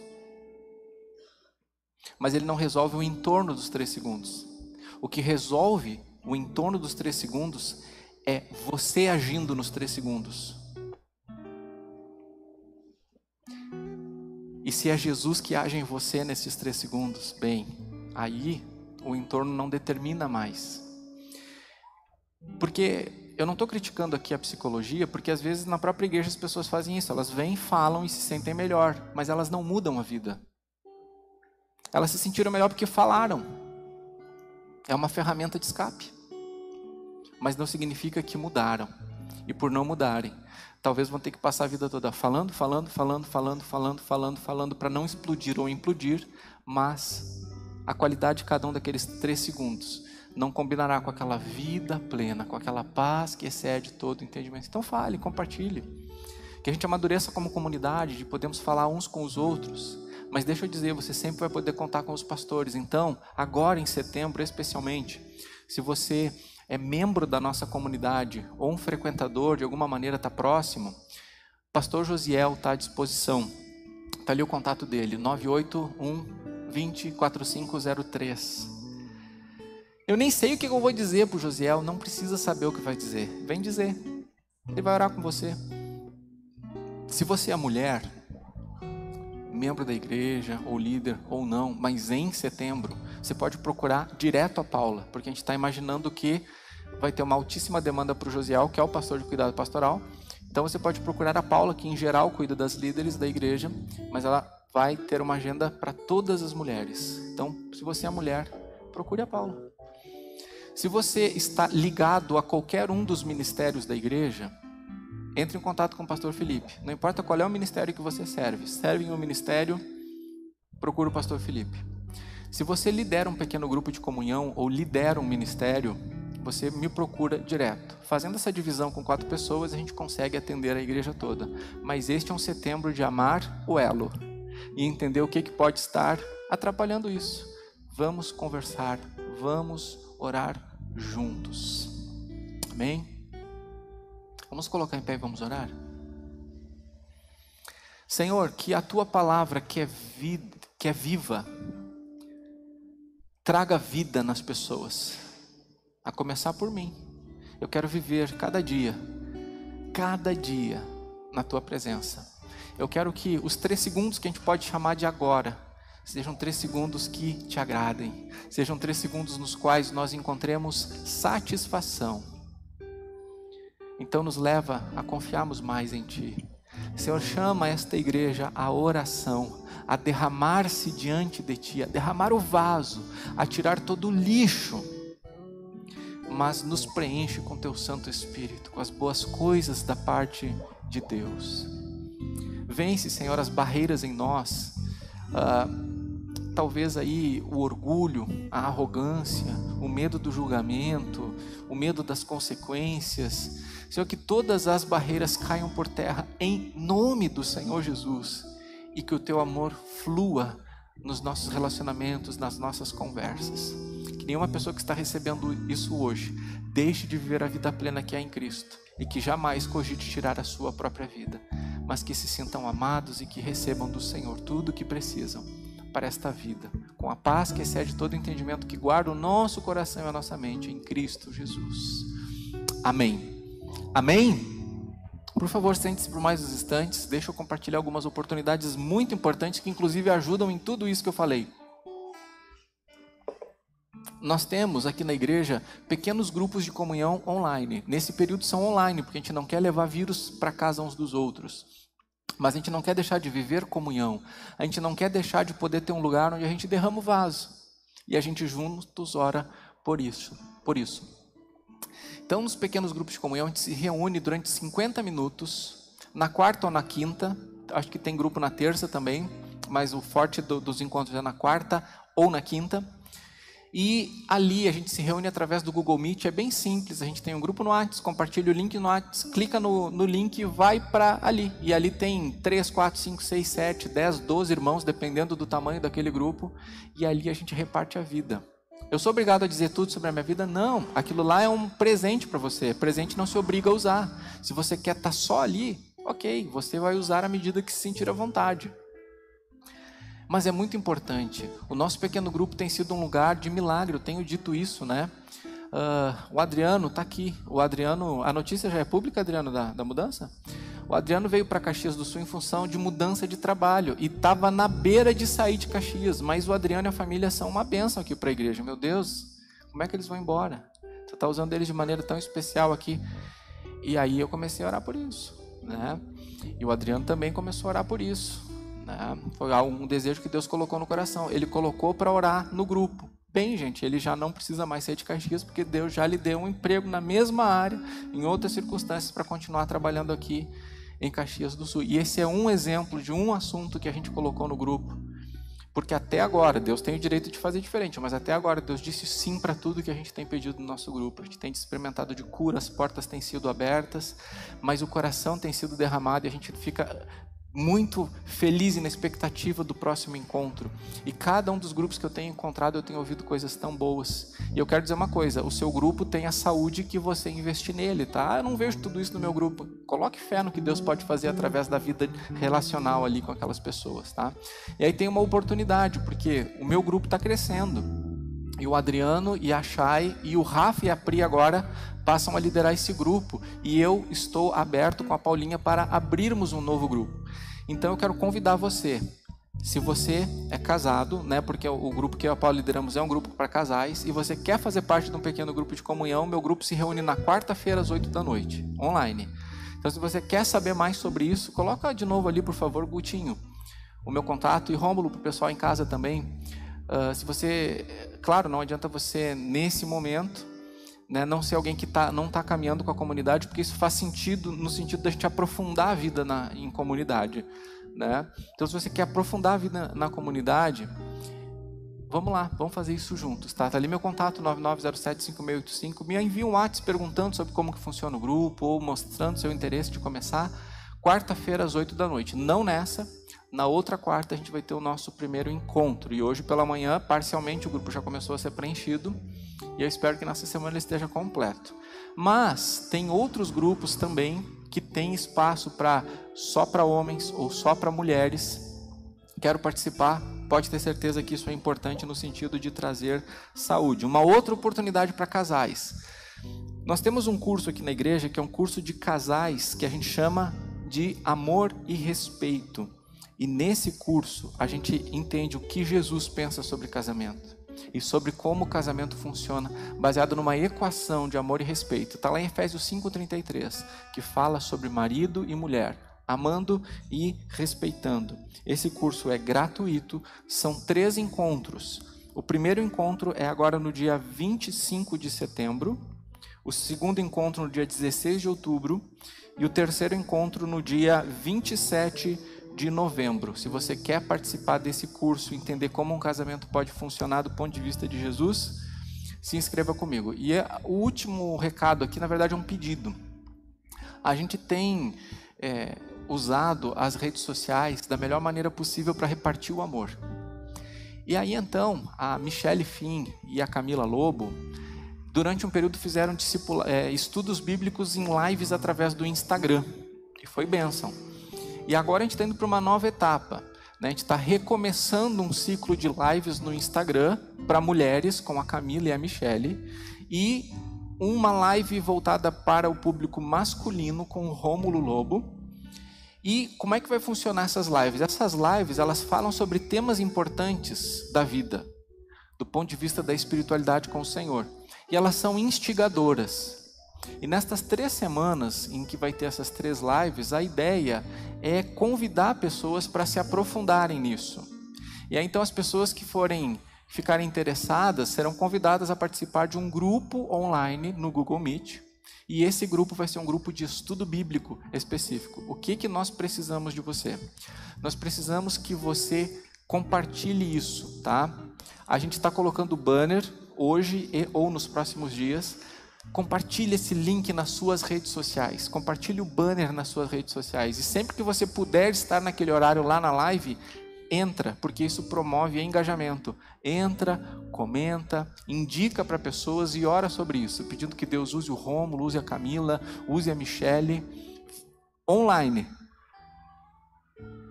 Mas ele não resolve o entorno dos 3 segundos. O que resolve o entorno dos 3 segundos é você agindo nos 3 segundos. E se é Jesus que age em você nesses 3 segundos, bem, aí o entorno não determina mais. Porque eu não estou criticando aqui a psicologia, porque às vezes na própria igreja as pessoas fazem isso, elas vêm, falam e se sentem melhor, mas elas não mudam a vida. Elas se sentiram melhor porque falaram. É uma ferramenta de escape. Mas não significa que mudaram. E por não mudarem, talvez vão ter que passar a vida toda falando, para não explodir ou implodir, mas a qualidade de cada um daqueles 3 segundos não combinará com aquela vida plena, com aquela paz que excede todo entendimento. Então fale, compartilhe. Que a gente amadureça como comunidade, de podermos falar uns com os outros. Mas deixa eu dizer, você sempre vai poder contar com os pastores. Então, agora em setembro especialmente, se você é membro da nossa comunidade ou um frequentador, de alguma maneira está próximo, pastor Josiel está à disposição. Está ali o contato dele, 981-20-4503. Eu nem sei o que eu vou dizer para o Josiel, não precisa saber o que vai dizer. Vem dizer, ele vai orar com você. Se você é mulher, membro da igreja, ou líder, ou não, mas em setembro, você pode procurar direto a Paula, porque a gente está imaginando que vai ter uma altíssima demanda para o Josiel, que é o pastor de cuidado pastoral. Então você pode procurar a Paula, que em geral cuida das líderes da igreja, mas ela vai ter uma agenda para todas as mulheres. Então, se você é mulher, procure a Paula. Se você está ligado a qualquer um dos ministérios da igreja, entre em contato com o pastor Felipe. Não importa qual é o ministério que você serve. Serve em um ministério, procura o pastor Felipe. Se você lidera um pequeno grupo de comunhão ou lidera um ministério, você me procura direto. Fazendo essa divisão com 4 pessoas, a gente consegue atender a igreja toda. Mas este é um setembro de amar o elo e entender o que pode estar atrapalhando isso. Vamos conversar, vamos orar juntos. Amém? Vamos colocar em pé e vamos orar? Senhor, que a Tua palavra que é viva, traga vida nas pessoas, a começar por mim. Eu quero viver cada dia na Tua presença. Eu quero que os 3 segundos que a gente pode chamar de agora, sejam 3 segundos que Te agradem, sejam 3 segundos nos quais nós encontremos satisfação. Então nos leva a confiarmos mais em Ti. Senhor, chama esta igreja à oração, a derramar-se diante de Ti, a derramar o vaso, a tirar todo o lixo, mas nos preenche com Teu Santo Espírito, com as boas coisas da parte de Deus. Vence, Senhor, as barreiras em nós, talvez aí o orgulho, a arrogância, o medo do julgamento, o medo das consequências. Senhor, que todas as barreiras caiam por terra em nome do Senhor Jesus e que o teu amor flua nos nossos relacionamentos, nas nossas conversas. Que nenhuma pessoa que está recebendo isso hoje deixe de viver a vida plena que há em Cristo e que jamais cogite tirar a sua própria vida, mas que se sintam amados e que recebam do Senhor tudo o que precisam para esta vida, com a paz que excede todo entendimento, que guarda o nosso coração e a nossa mente em Cristo Jesus. Amém. Amém? Por favor, sente-se por mais uns instantes. Deixa eu compartilhar algumas oportunidades muito importantes que inclusive ajudam em tudo isso que eu falei. Nós temos aqui na igreja pequenos grupos de comunhão online. Nesse período são online, porque a gente não quer levar vírus para casa uns dos outros. Mas a gente não quer deixar de viver comunhão. A gente não quer deixar de poder ter um lugar onde a gente derrama o vaso. E a gente juntos ora por isso. Então, nos pequenos grupos de comunhão, a gente se reúne durante 50 minutos, na quarta ou na quinta. Acho que tem grupo na terça também, mas o forte dos encontros é na quarta ou na quinta. E ali a gente se reúne através do Google Meet, é bem simples. A gente tem um grupo no WhatsApp, compartilha o link no WhatsApp, clica no link e vai para ali. E ali tem 3, 4, 5, 6, 7, 10, 12 irmãos, dependendo do tamanho daquele grupo. E ali a gente reparte a vida. Eu sou obrigado a dizer tudo sobre a minha vida? Não, aquilo lá é um presente para você. Presente não se obriga a usar. Se você quer estar só ali, ok, você vai usar à medida que se sentir à vontade. Mas é muito importante. O nosso pequeno grupo tem sido um lugar de milagre, eu tenho dito isso, né? O Adriano está aqui. O Adriano, a notícia já é pública, Adriano, da mudança? O Adriano veio para Caxias do Sul em função de mudança de trabalho e estava na beira de sair de Caxias, mas o Adriano e a família são uma bênção aqui para a igreja. Meu Deus, como é que eles vão embora? Você está usando eles de maneira tão especial aqui. E aí eu comecei a orar por isso, né? E o Adriano também começou a orar por isso, né? Foi um desejo que Deus colocou no coração. Ele colocou para orar no grupo. Bem, gente, ele já não precisa mais sair de Caxias, porque Deus já lhe deu um emprego na mesma área, em outras circunstâncias, para continuar trabalhando aqui em Caxias do Sul. E esse é um exemplo de um assunto que a gente colocou no grupo. Porque até agora, Deus tem o direito de fazer diferente, mas até agora Deus disse sim para tudo que a gente tem pedido no nosso grupo. A gente tem experimentado de cura, as portas têm sido abertas, mas o coração tem sido derramado e a gente fica muito feliz e na expectativa do próximo encontro. E cada um dos grupos que eu tenho encontrado, eu tenho ouvido coisas tão boas. E eu quero dizer uma coisa, o seu grupo tem a saúde que você investir nele, tá? Eu não vejo tudo isso no meu grupo. Coloque fé no que Deus pode fazer através da vida relacional ali com aquelas pessoas, tá? E aí tem uma oportunidade, porque o meu grupo está crescendo. E o Adriano e a Chay e o Rafa e a Pri agora passam a liderar esse grupo. E eu estou aberto com a Paulinha para abrirmos um novo grupo. Então eu quero convidar você, se você é casado, né, porque o grupo que eu e a Paula lideramos é um grupo para casais, e você quer fazer parte de um pequeno grupo de comunhão, meu grupo se reúne na quarta-feira às 8 da noite, online. Então se você quer saber mais sobre isso, coloca de novo ali, por favor, Gutinho, o meu contato, e Rômulo para o pessoal em casa também. Se você, claro, não adianta você nesse momento, né, não ser alguém que não está caminhando com a comunidade, porque isso faz sentido no sentido da gente aprofundar a vida em comunidade, né? Então se você quer aprofundar a vida na comunidade, vamos lá, vamos fazer isso juntos, tá? Tá ali meu contato, 9907-5685, me envia um WhatsApp perguntando sobre como que funciona o grupo, ou mostrando seu interesse de começar, quarta-feira às 8 da noite, não nessa. Na outra quarta a gente vai ter o nosso primeiro encontro. E hoje pela manhã, parcialmente, o grupo já começou a ser preenchido. E eu espero que nessa semana ele esteja completo. Mas tem outros grupos também que tem espaço só para homens ou só para mulheres. Quero participar. Pode ter certeza que isso é importante no sentido de trazer saúde. Uma outra oportunidade para casais. Nós temos um curso aqui na igreja que é um curso de casais que a gente chama de Amor e Respeito. E nesse curso a gente entende o que Jesus pensa sobre casamento e sobre como o casamento funciona, baseado numa equação de amor e respeito. Está lá em Efésios 5:33, que fala sobre marido e mulher, amando e respeitando. Esse curso é gratuito, são 3 encontros. O primeiro encontro é agora no dia 25 de setembro, o segundo encontro no dia 16 de outubro e o terceiro encontro no dia 27 de novembro. Se você quer participar desse curso, entender como um casamento pode funcionar do ponto de vista de Jesus, se inscreva comigo. E o último recado aqui, na verdade, é um pedido. A gente tem usado as redes sociais da melhor maneira possível para repartir o amor. E aí então, a Michelle Finn e a Camila Lobo, durante um período fizeram estudos bíblicos em lives através do Instagram, e foi bênção. E agora a gente está indo para uma nova etapa, né? A gente está recomeçando um ciclo de lives no Instagram para mulheres, com a Camila e a Michelle, e uma live voltada para o público masculino com o Rômulo Lobo. E como é que vai funcionar essas lives? Essas lives, elas falam sobre temas importantes da vida, do ponto de vista da espiritualidade com o Senhor. E elas são instigadoras. E nestas 3 semanas em que vai ter essas 3 lives, a ideia é convidar pessoas para se aprofundarem nisso. E aí então as pessoas que ficarem interessadas serão convidadas a participar de um grupo online no Google Meet. E esse grupo vai ser um grupo de estudo bíblico específico. O que nós precisamos de você? Nós precisamos que você compartilhe isso, tá? A gente está colocando o banner hoje ou nos próximos dias. Compartilhe esse link nas suas redes sociais. Compartilhe o banner nas suas redes sociais. E sempre que você puder estar naquele horário lá na live, entra, porque isso promove engajamento. Entra, comenta, indica para pessoas e ora sobre isso, pedindo que Deus use o Rômulo, use a Camila, use a Michelle, online,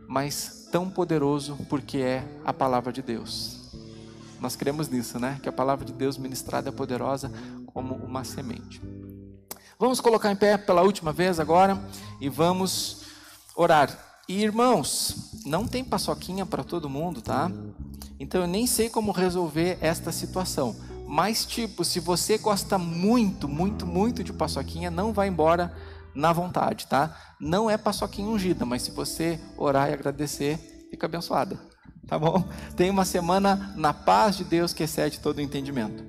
mas tão poderoso porque é a palavra de Deus. Nós cremos nisso, né? Que a palavra de Deus ministrada é poderosa como uma semente. Vamos colocar em pé pela última vez agora e vamos orar. E irmãos, não tem paçoquinha para todo mundo, tá? Então eu nem sei como resolver esta situação. Mas se você gosta muito, muito, muito de paçoquinha, não vai embora na vontade, tá? Não é paçoquinha ungida, mas se você orar e agradecer, fica abençoada, tá bom? Tenha uma semana na paz de Deus que excede todo o entendimento.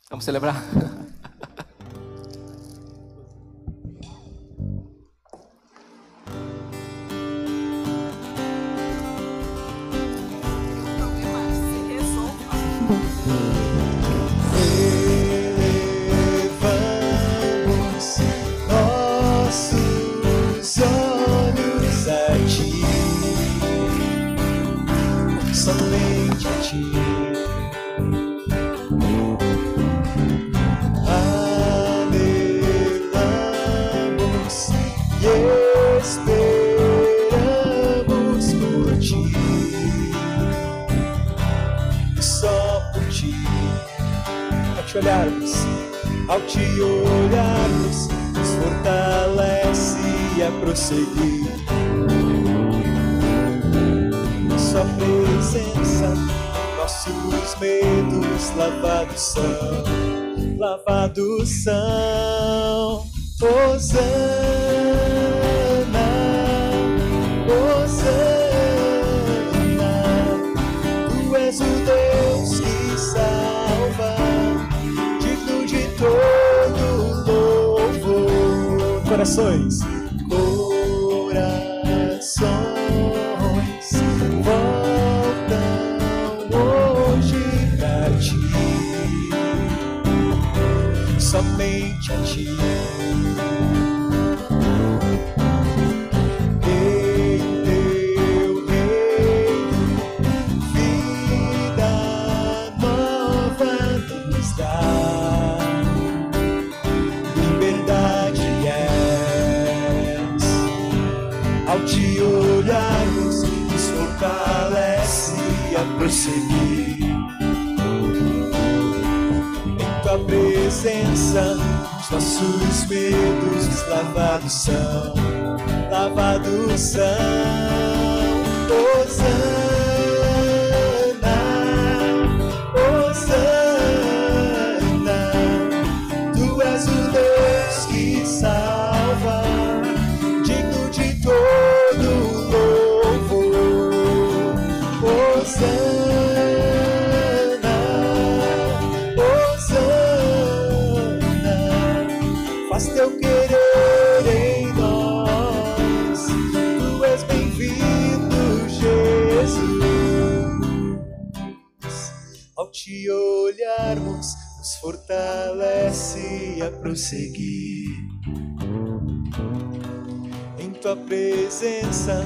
Vamos celebrar? Elevamos nossos olhos a ti, somente a ti. Esperamos por ti, só por ti. Ao te olharmos, nos fortalece a prosseguir. Sua presença, nossos medos lavados são. Hosana, Hosana, tu és o Deus que salva, digno de todo louvor. Corações voltam hoje pra ti, somente a ti. Te olharmos, nos fortalece a prosseguir. Em tua presença, os nossos medos lavados são. Hosana, Hosana, tu és o Deus que salva, digno de todo louvor. Hosana, Hosana, faz teu querer em nós, tu és bem-vindo, Jesus. Ao te olharmos, nos fortalece a prosseguir. Em tua presença,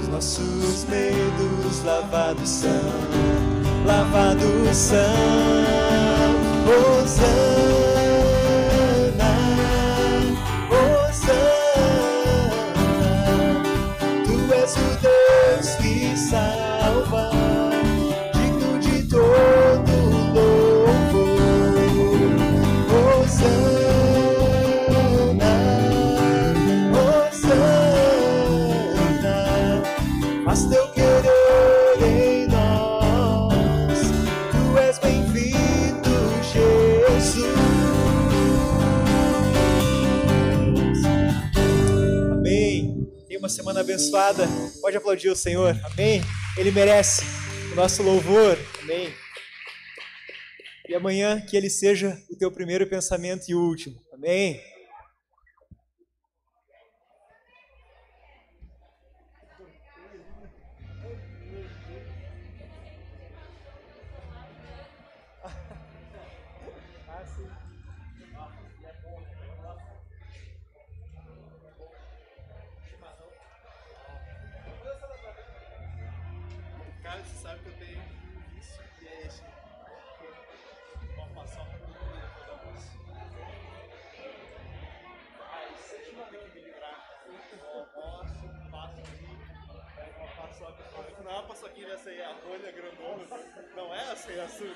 os nossos medos lavados são, lavados são. Hosana, Hosana, tu és o Deus que salva, digno de todo louvor. Hosana, Hosana, faz teu querer em nós, tu és bem-vindo, Jesus. Amém. Tenha uma semana abençoada. Pode aplaudir o Senhor. Amém. Ele merece o nosso louvor. Amém. E amanhã que ele seja o teu primeiro pensamento e o último. Amém. Cara, você sabe que eu tenho um vício que é esse. Uma paçoca no meio do almoço. Aí você tem que me livrar. Eu almoço, passo aqui, pego uma paçoca. Não é uma paçoquinha dessa aí, a rolha grandona. Não é essa aí, açúcar.